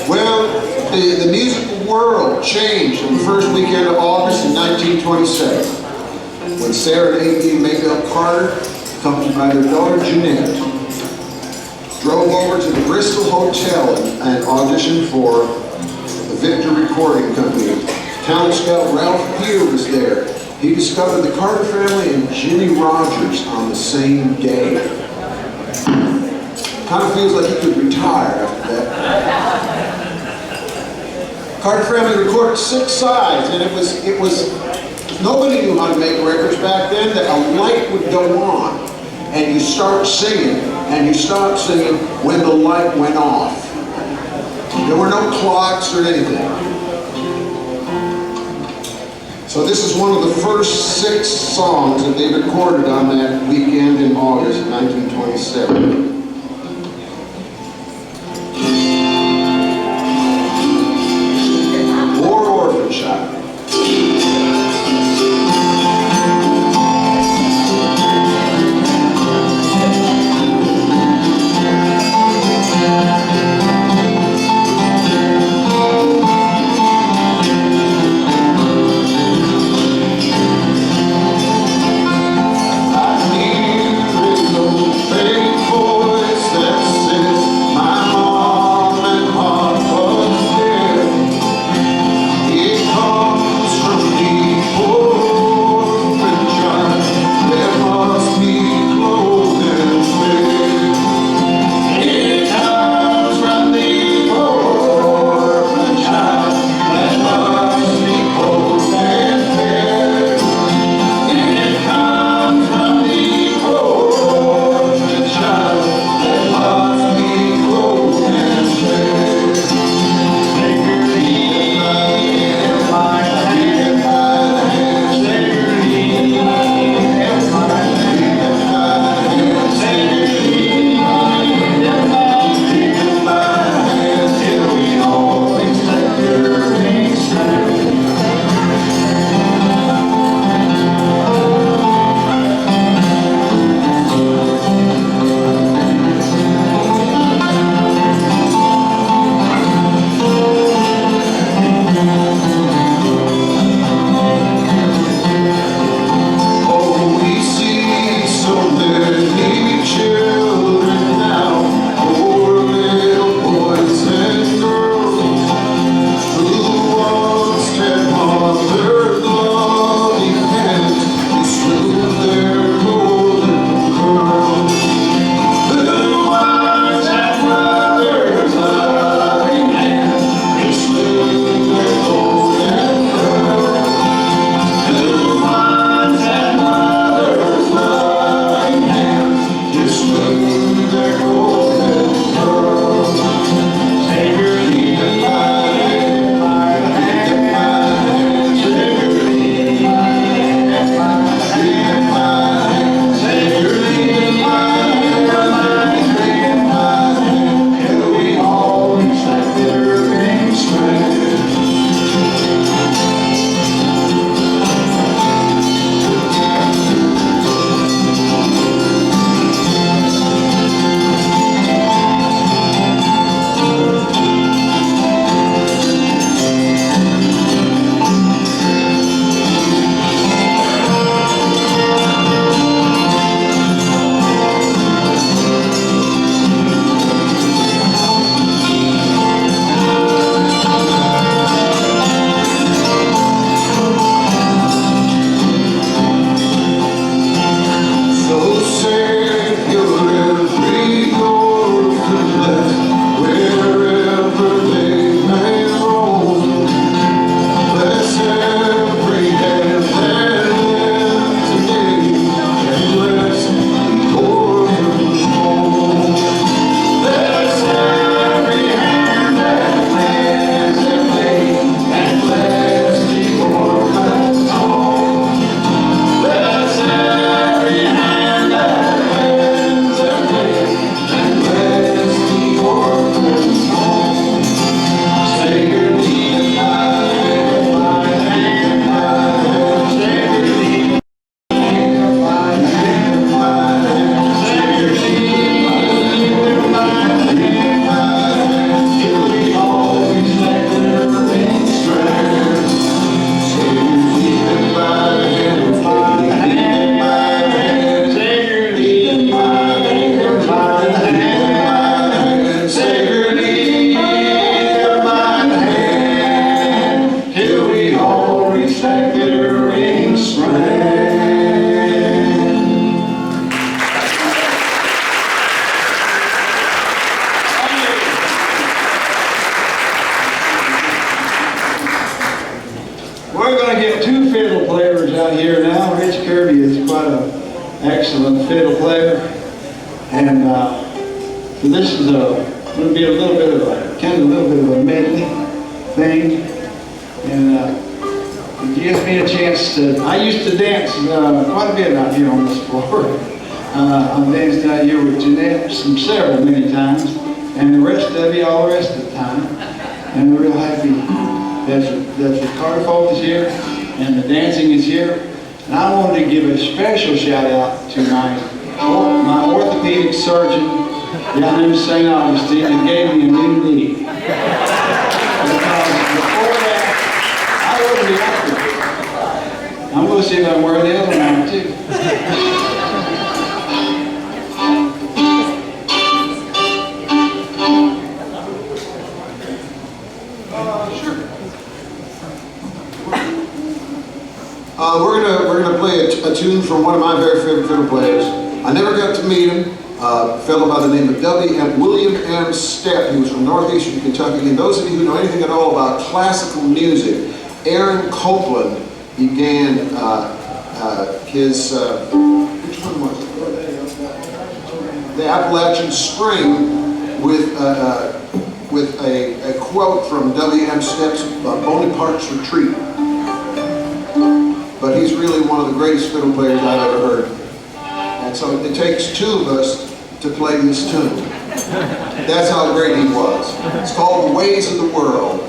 Well, the musical world changed on the first weekend of August in 1927 when Sarah and A.D. Maybelle Carter, accompanied by their daughter Jeanette, drove over to the Bristol Hotel and auditioned for the Victor Recording Company. Talent scout Ralph Peer was there. He discovered the Carter family and Jimmie Rodgers on the same day. Kind of feels like he could retire after that. Carter family recorded 6 sides, and it was nobody knew how to make records back then. That a light would go on, and you start singing, and you stop singing when the light went off. There were no clocks or anything. So this is one of the first 6 songs that they recorded on that weekend in August of 1927. Poor Orphan Child. We're going to get 2 fiddle players out here now. Rich Kirby is quite an excellent fiddle player. And so this is going to be a little bit of a, kind of a little bit of a medley thing. And it gives me a chance to, I used to dance quite a bit out here on this floor. I've danced out here with Jeanette several, many times, and the rest of you all the rest of the time. And we're real happy that the Carter folk is here and the dancing is here. And I wanted to give a special shout out to my orthopedic surgeon down in St. Augustine that gave me a new knee. Because before that, I wouldn't be out there. I'm going to see if I can wear the other one too. We're gonna play a tune from one of my very favorite fiddle players. I never got to meet him. A fellow by the name of William M. Stepp. He was from northeastern Kentucky. And those of you who know anything at all about classical music, Aaron Copland began his which one was it? The Appalachian Spring with a quote from W.M. Stepp's Bonaparte's Retreat. But he's really one of the greatest fiddle players I've ever heard. And so it takes two of us to play this tune. That's how great he was. It's called The Ways of the World.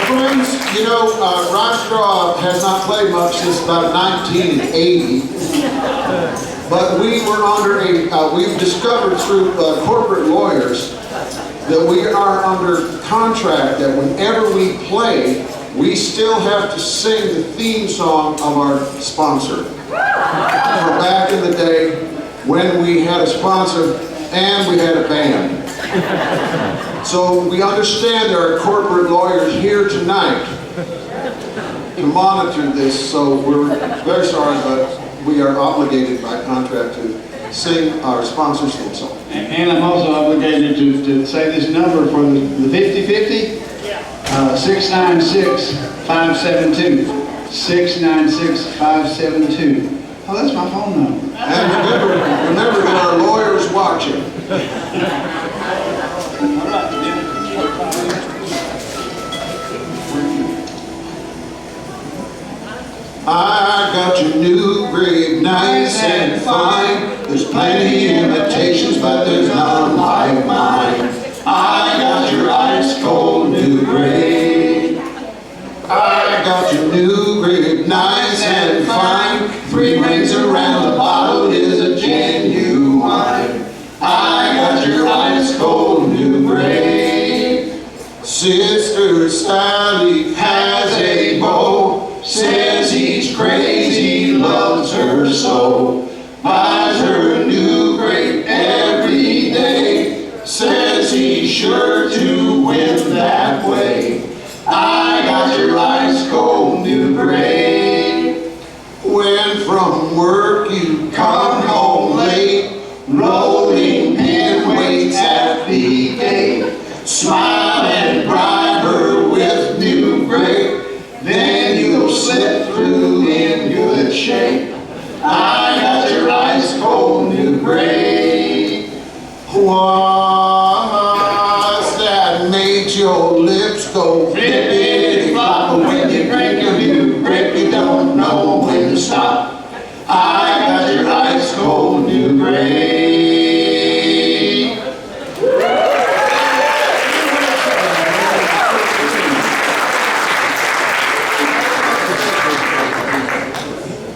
friends, you know, Ron Straw has not played much since about 1980. But we were under we've discovered through corporate lawyers that we are under contract that whenever we play, we still have to sing the theme song of our sponsor. From back in the day when we had a sponsor and we had a band. So we understand there are corporate lawyers here tonight to monitor this, so we're very sorry, but we are obligated by contract to sing our sponsor's theme song. And I'm also obligated to say this number for the 50/50. 696-572. 696-572. Oh, that's my phone number. And remember that our lawyer's watching. I got your new grape, nice and fine. There's plenty imitations, but there's none like mine. I got your ice cold new grape. I got your new grape, nice and fine. 3 rings around the bottle is a genuine. I got your ice cold new grape. Sister Sally has a beau. Says he's crazy, loves her so. Buys her new grape every day. Says he's sure to win that way. I got your ice cold new grape. When from work you come home late, rolling pin waits at the gate. Smile and bribe her with new grape. Then you'll slip through in good shape. I got your ice cold new grape. What's that makes your lips go flippity flop? When you drink a new grape, you don't know when to stop. I got your ice cold new grape.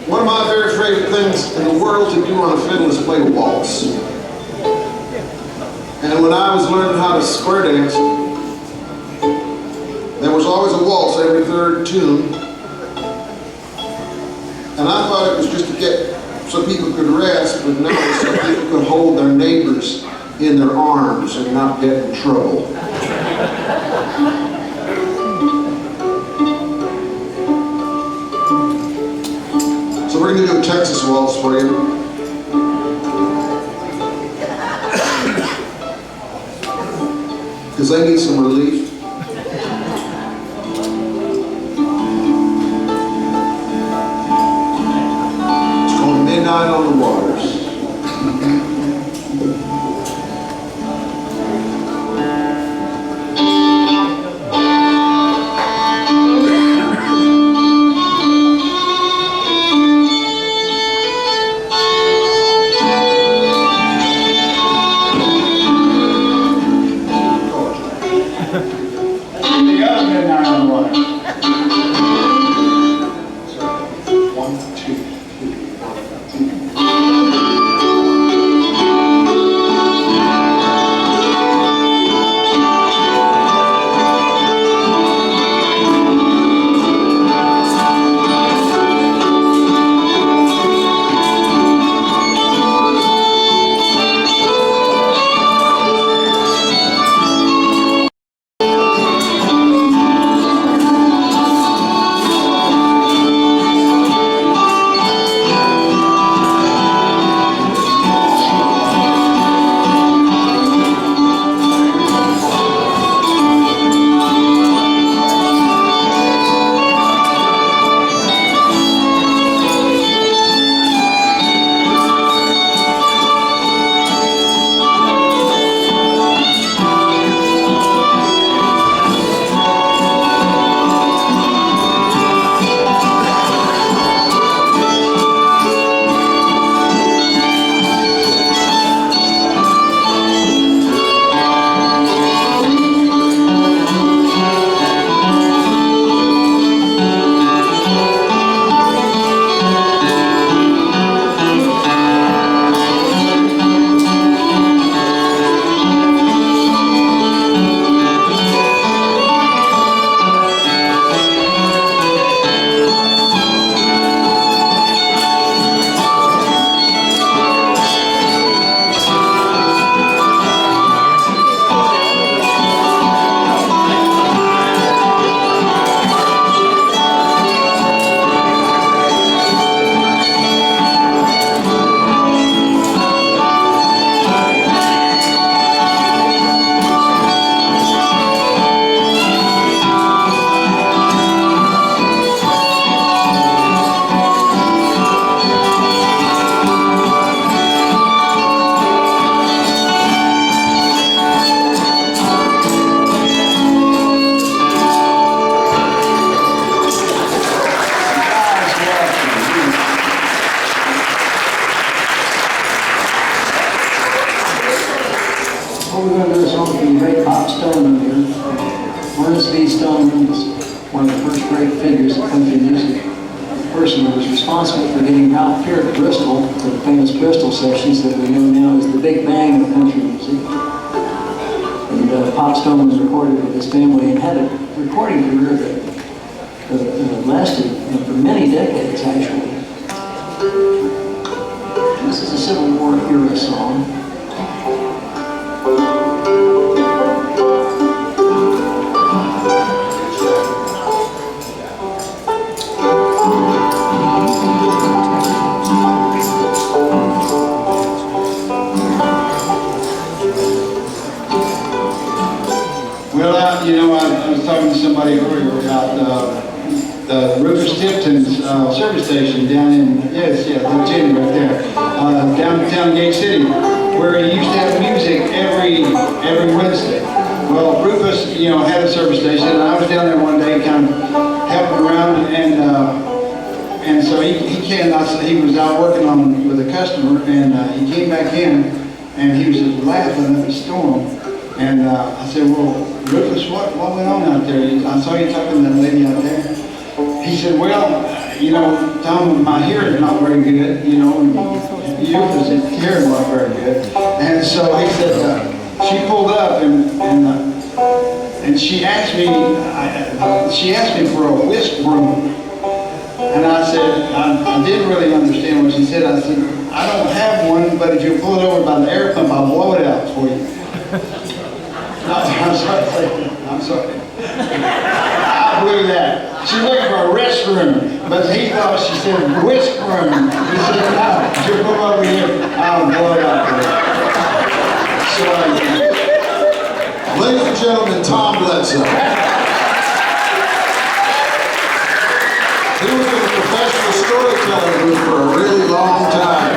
One of my very favorite things in the world to do on a fiddle is play a waltz. And when I was learning how to square dance, there was always a waltz every third tune. And I thought it was just to get so people could rest, but no, so people could hold their neighbors in their arms and not get in trouble. So we're going to do a Texas waltz for you. Because they need some relief. It's called Midnight on the Waters. want to do a song for the great Bob Stoneman here. Ernest V. Stoneman was one of the first great figures of country music. The person who was responsible for getting Ralph Peart at Bristol for the famous Bristol sessions that we know now as the Big Bang of country music. And Pop Stone was recorded with his family and had a recording career that lasted for many decades, actually. This is a Civil War era song. Well, I was talking to somebody earlier about the Rufus Tipton's service station down in, the Jenny right there, downtown Gate City, where he used to have music every Wednesday. Well, Rufus, had a service station, and I was down there one day kind of helping around, and so he came, he was out working with a customer, and he came back in, and he was just laughing at the storm. And I said, well, Rufus, what went on out there? I saw you talking to that lady out there. He said, well, Tom, my hearing's not very good, and Rufus' hearing wasn't very good. And so he said, she pulled up and she asked me for a whisk broom. And I said, I didn't really understand what she said. I said, I don't have one, but if you pull it over by the air pump, I'll blow it out for you. I'm sorry. I blew that. She looked for a restroom, but he thought she said whisk room. He said, no, you come over here, I'll blow it out for you. Ladies and gentlemen, Tom Bledsoe. He was in the professional storytelling group for a really long time.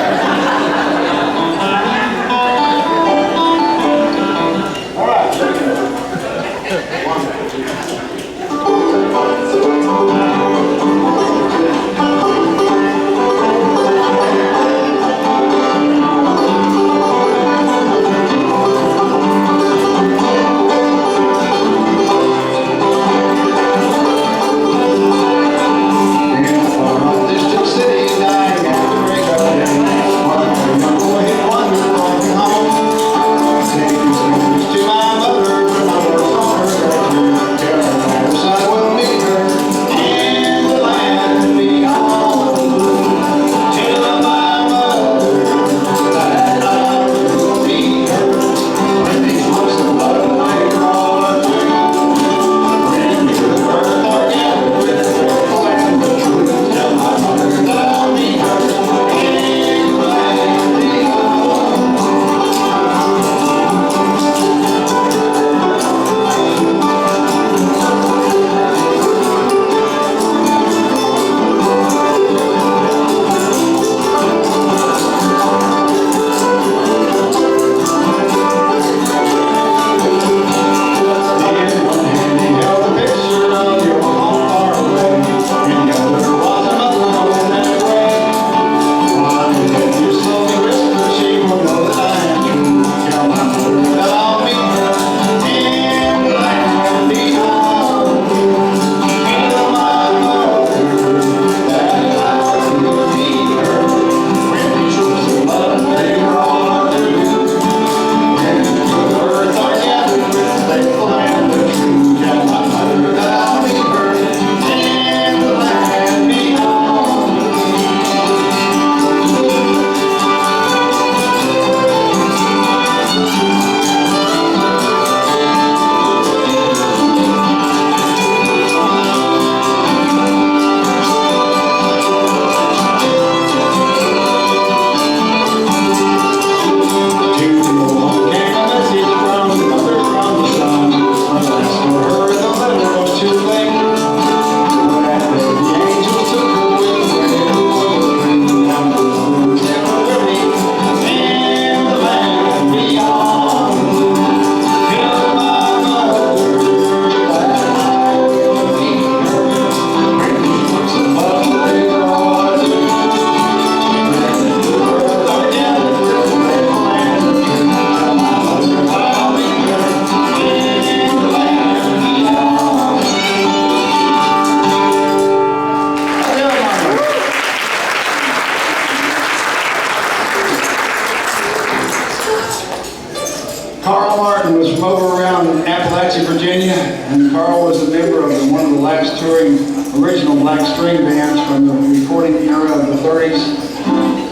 Virginia, and Carl was a member of one of the last touring original black string bands from the recording era of the 30s.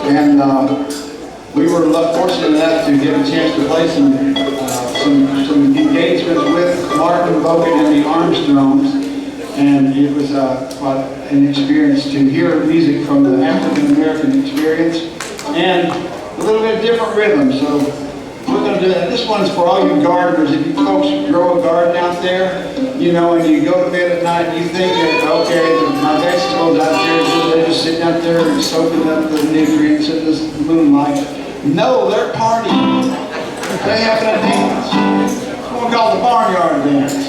And we were fortunate enough to get a chance to play some engagements with Martin Bogan and the Armstrongs. And it was quite an experience to hear music from the African American experience and a little bit different rhythm. So we're going to do that. This one's for all you gardeners. If you folks grow a garden out there, you know, and you go to bed at night and you think that, okay, my vegetables out there, they're just sitting out there and soaking up the nutrients in this moonlight. No, they're partying. They having a dance. It's what we call the barnyard dance.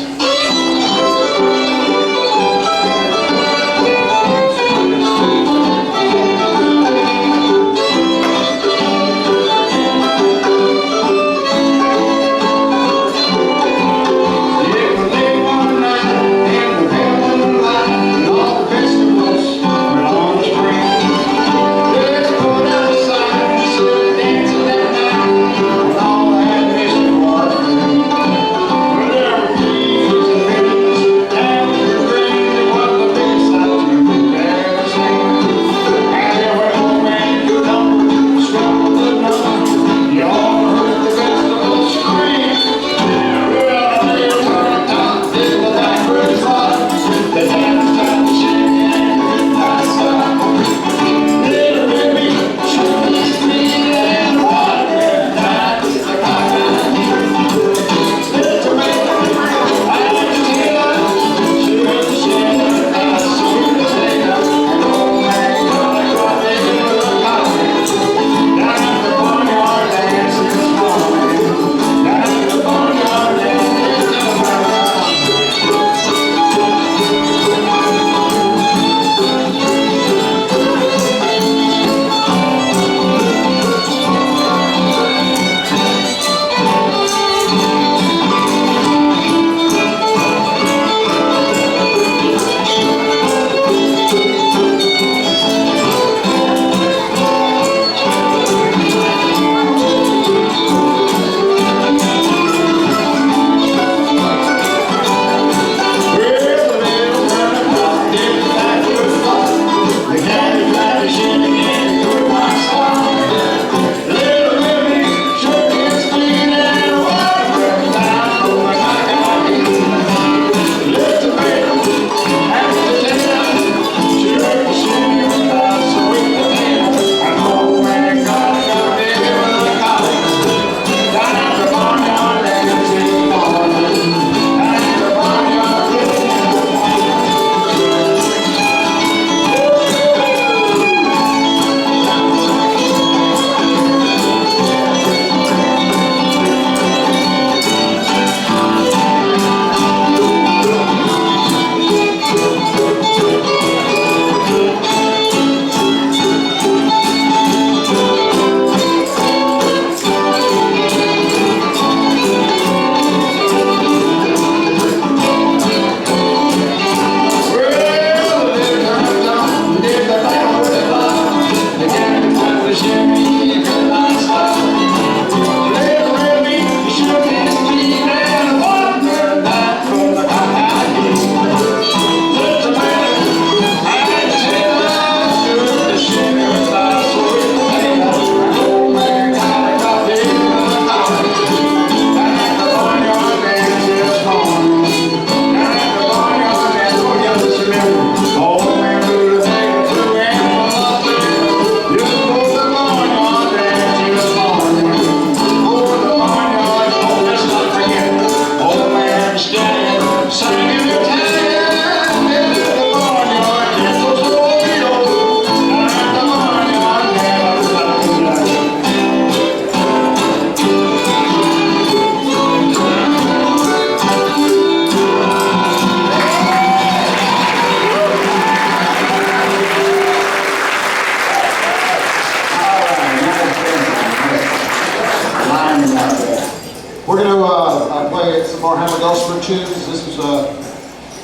tunes.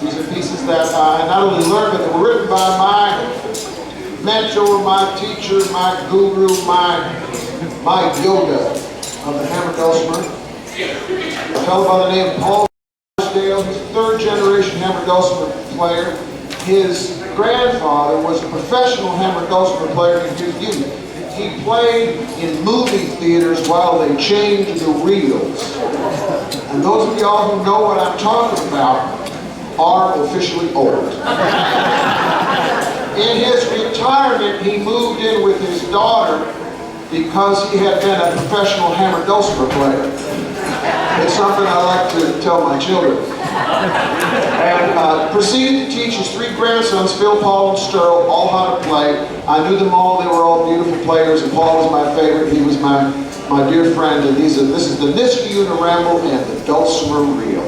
These are pieces that I not only learned, but they were written by my mentor, my teacher, my guru, my Yoda of the hammer dulcimer. A fellow by the name of Paul Dale. Real. He's a third-generation hammer dulcimer player. His grandfather was a professional hammer dulcimer player in his youth. He played in movie theaters while they changed the reels. And those of y'all who know what I'm talking about are officially old. In his retirement, he moved in with his daughter because he had been a professional hammer dulcimer player. It's something I like to tell my children. And proceeded to teach his three grandsons, Phil, Paul, and Sterl, all how to play. I knew them all. They were all beautiful players, and Paul was my favorite. He was my dear friend. And this is the Niska Uniramble and the Dulcimer Reel.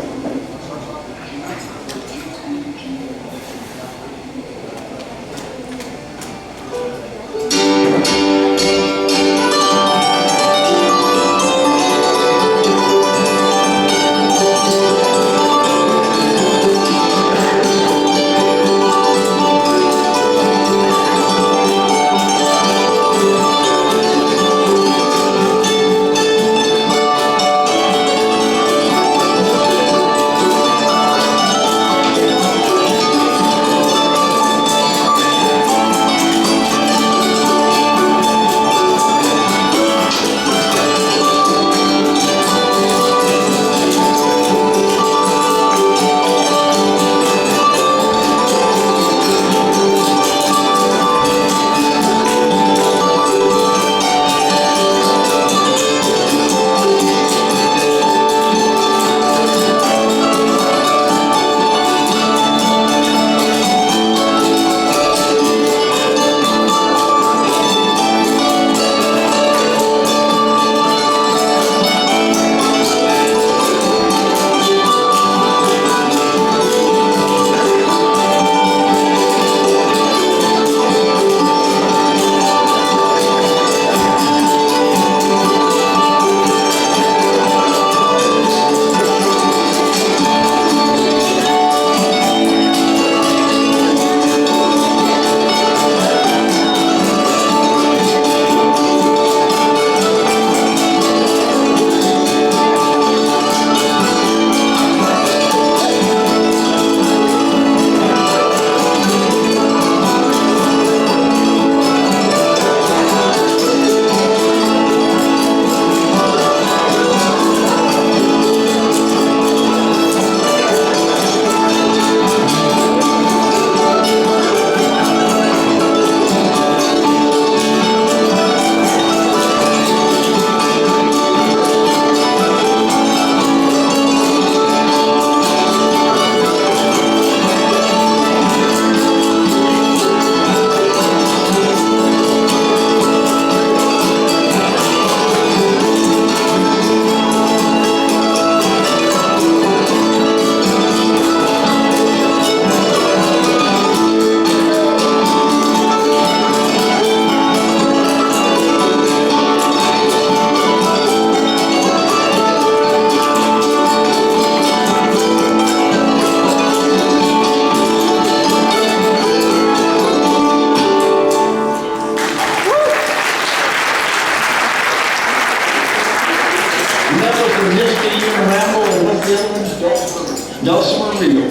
Dulcimer Reel.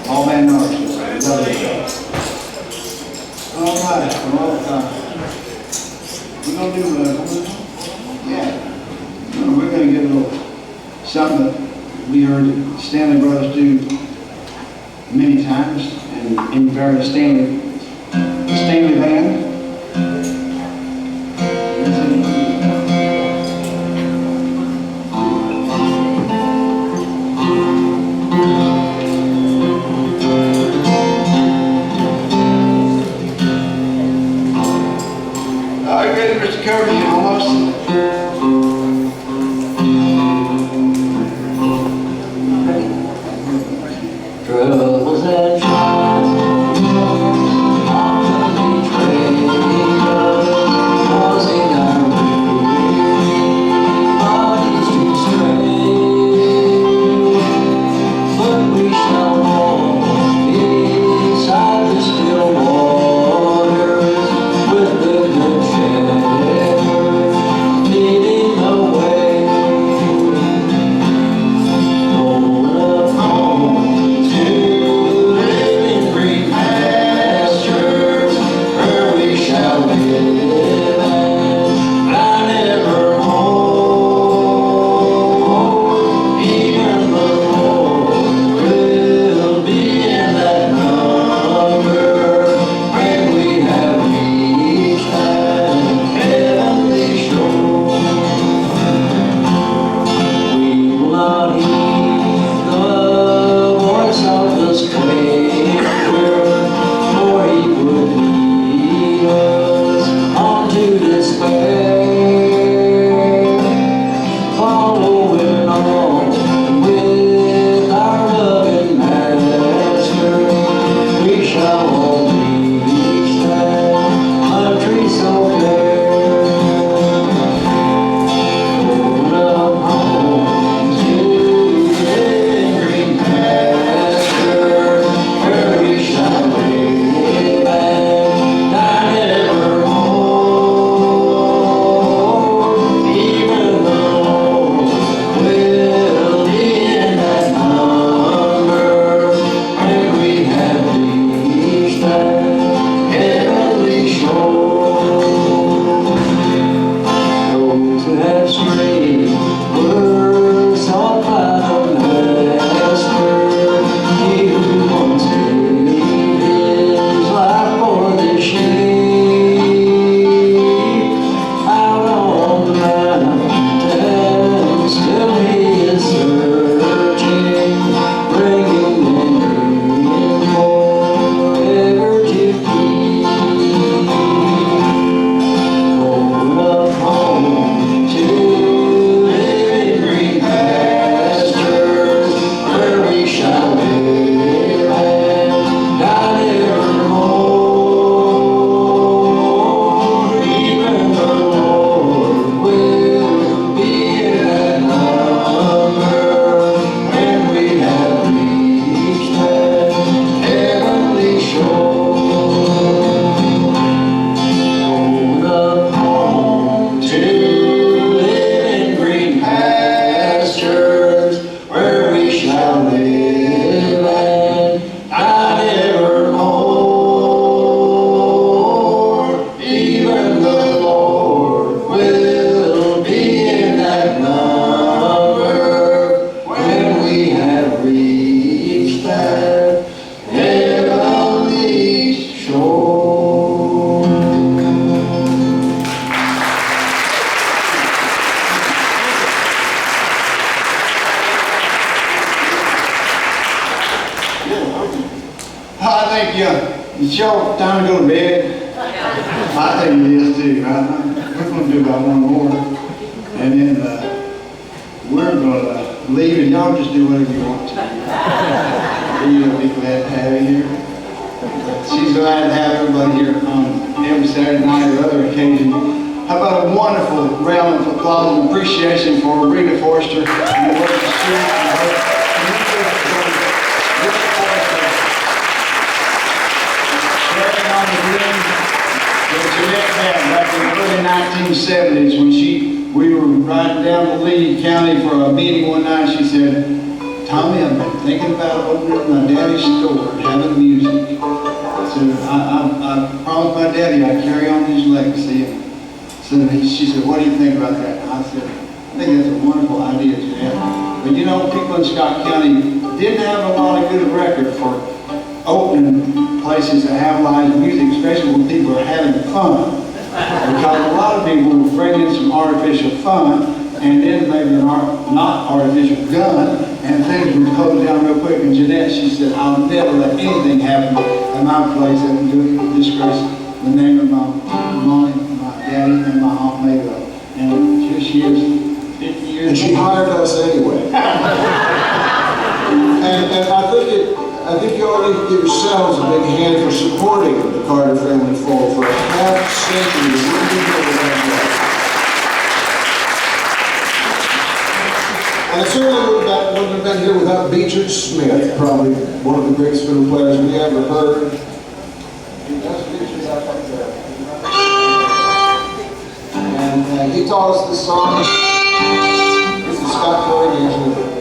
All man knows. All right. Well, we're going to do, we're going to get a little something that we heard Stanley Brothers do many times and in various Stanley Band. Are you ready, Mr. Kirby? Almost. Troubles and trials, mountains and trails. think it's y'all time to go to bed? I think it is too. We're gonna do about one more. And then, we're gonna leave and y'all just do whatever you want to. You'll be glad to have you here. But she's glad to have everybody here on every Saturday night or other occasion. How about a wonderful round of applause and appreciation for Rita Forster and the work of Stuart and her. Back in the early 1970s, when we were riding down to Lee County for a meeting one night, she said, "Tommy, I've been thinking about opening my daddy's store and having music." So I promised my daddy I'd carry on his legacy. So she said, "What do you think about that?" I said, "I think that's a wonderful idea, Jeanette." But you know, people in Scott County didn't have a lot of good record for opening places that have live music, especially when people are having fun. Because a lot of people will bring in some artificial fun, and then maybe not artificial gun, and things would close down real quick. And Jeanette, she said, "I'll never let anything happen at my place that would disgrace the name of my mommy, my daddy, and my Aunt Mabel." And here she is, 50 years And she hired us anyway. And I think you all need to give yourselves a big hand for supporting the Carter Family Fold for a half century. And I certainly wouldn't have been here without Beecher Smith, probably one of the greatest fiddle players we ever heard. And he taught us this song. This is Scott Cory Angelo.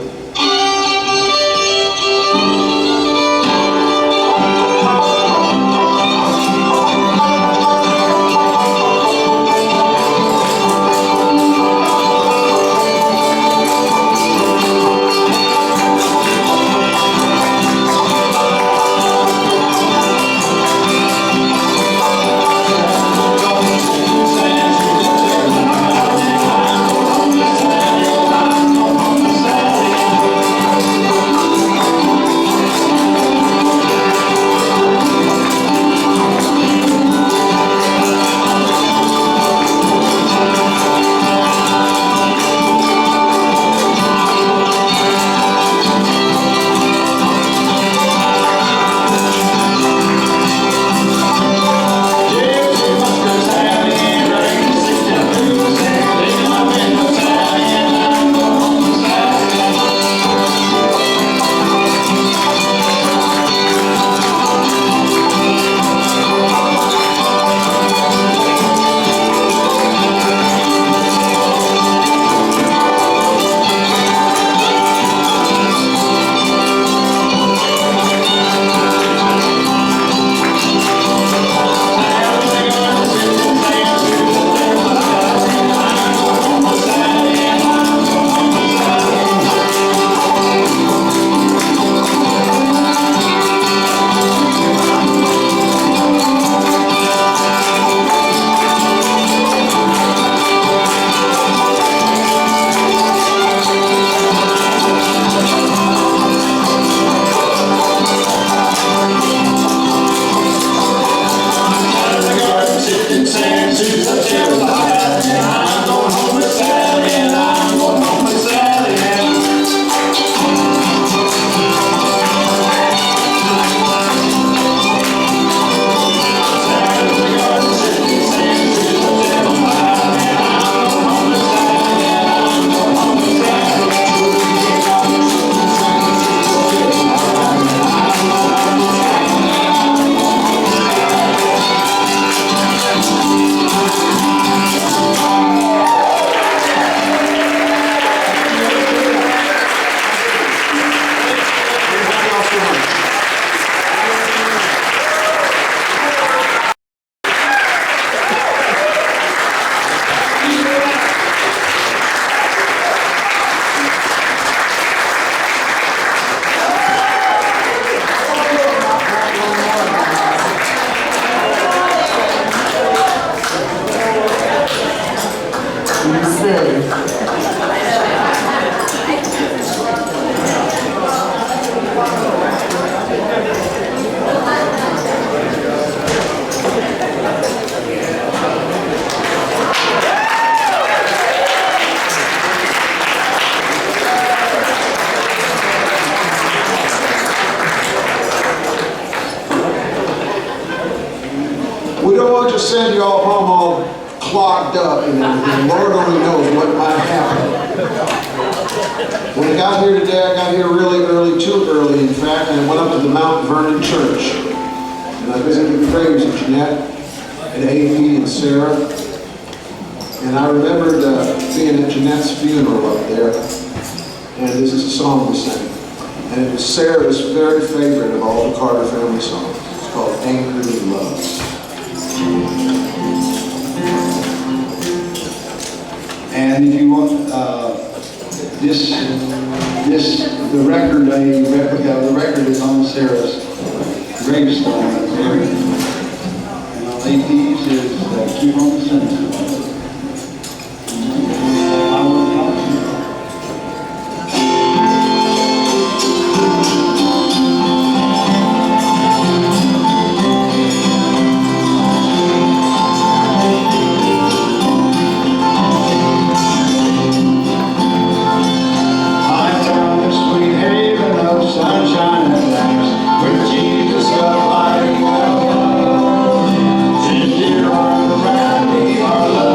send you all home all clogged up and everything. Lord only knows what might happen. When I got here today, I got here really early, too early in fact, and I went up to the Mount Vernon Church. And I visited the graves of Jeanette and A.P. and Sarah. And I remembered being at Jeanette's funeral up there. And this is a song we sang. And it was Sarah's very favorite of all the Carter family songs. It's called Anchored in Love. And if you want, the record, a replica of the record is on Sarah's gravestone up there. And on AP's is Keep on Singing. Sunshine at last, with Jesus abiding above. His dear arms around me are love.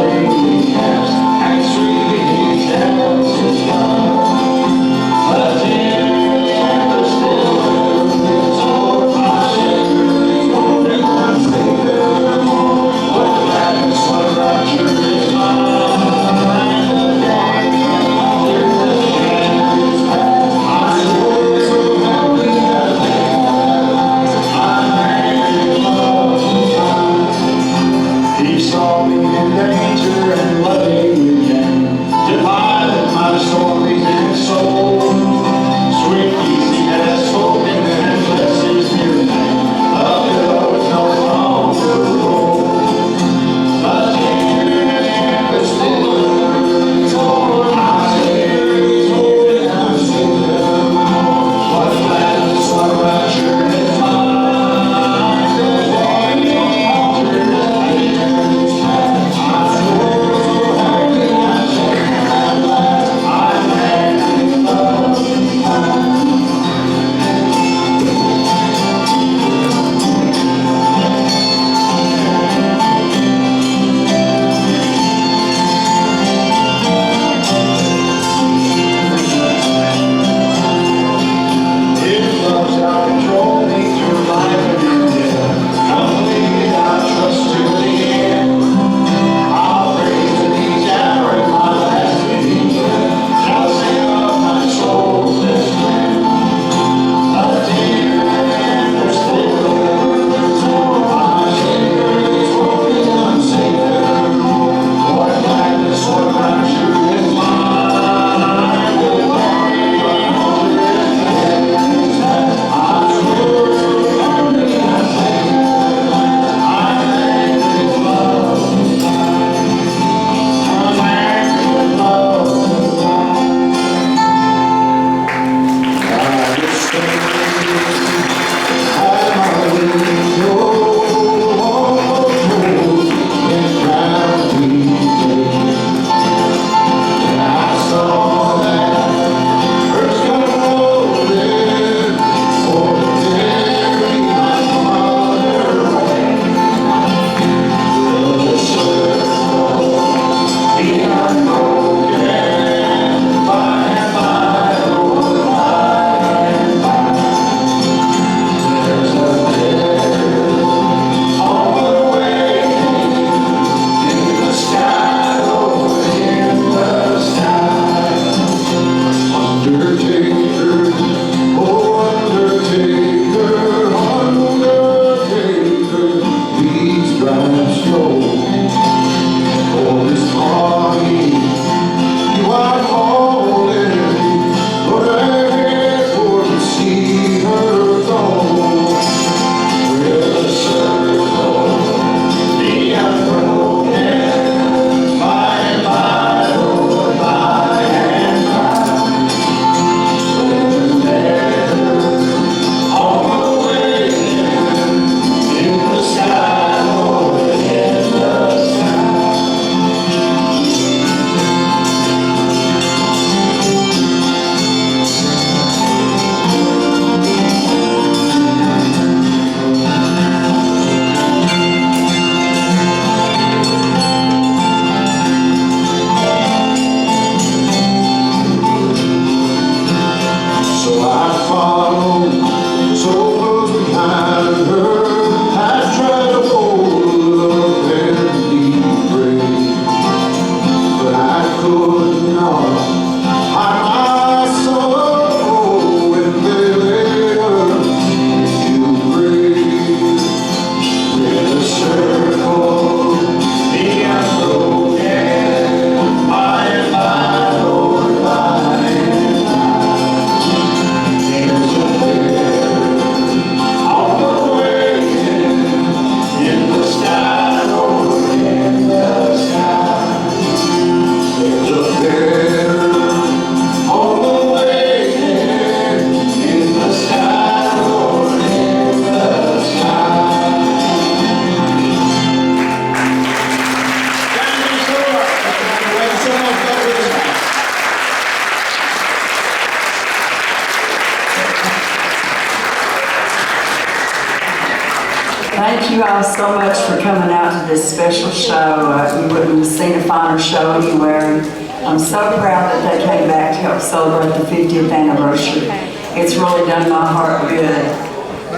Thank you all so much for coming out to this special show. You wouldn't have seen a finer show anywhere. I'm so proud that they came back to help celebrate the 50th anniversary. It's really done my heart good.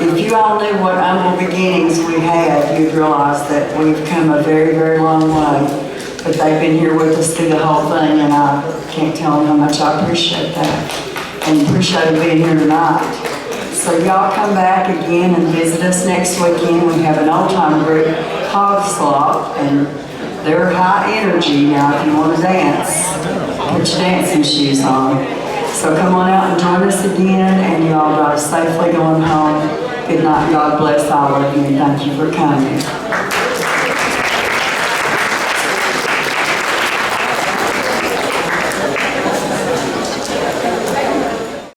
If you all knew what humble beginnings we had, you'd realize that we've come a very, very long way. But they've been here with us through the whole thing, and I can't tell them how much I appreciate that. And appreciate being here tonight. So y'all come back again and visit us next weekend. We have an old-time group, Hog Slop, and they're high energy. Now, if you want to dance, put your dancing shoes on. So come on out and join us again, and y'all drive safely going home. Good night. God bless all of you, and thank you for coming.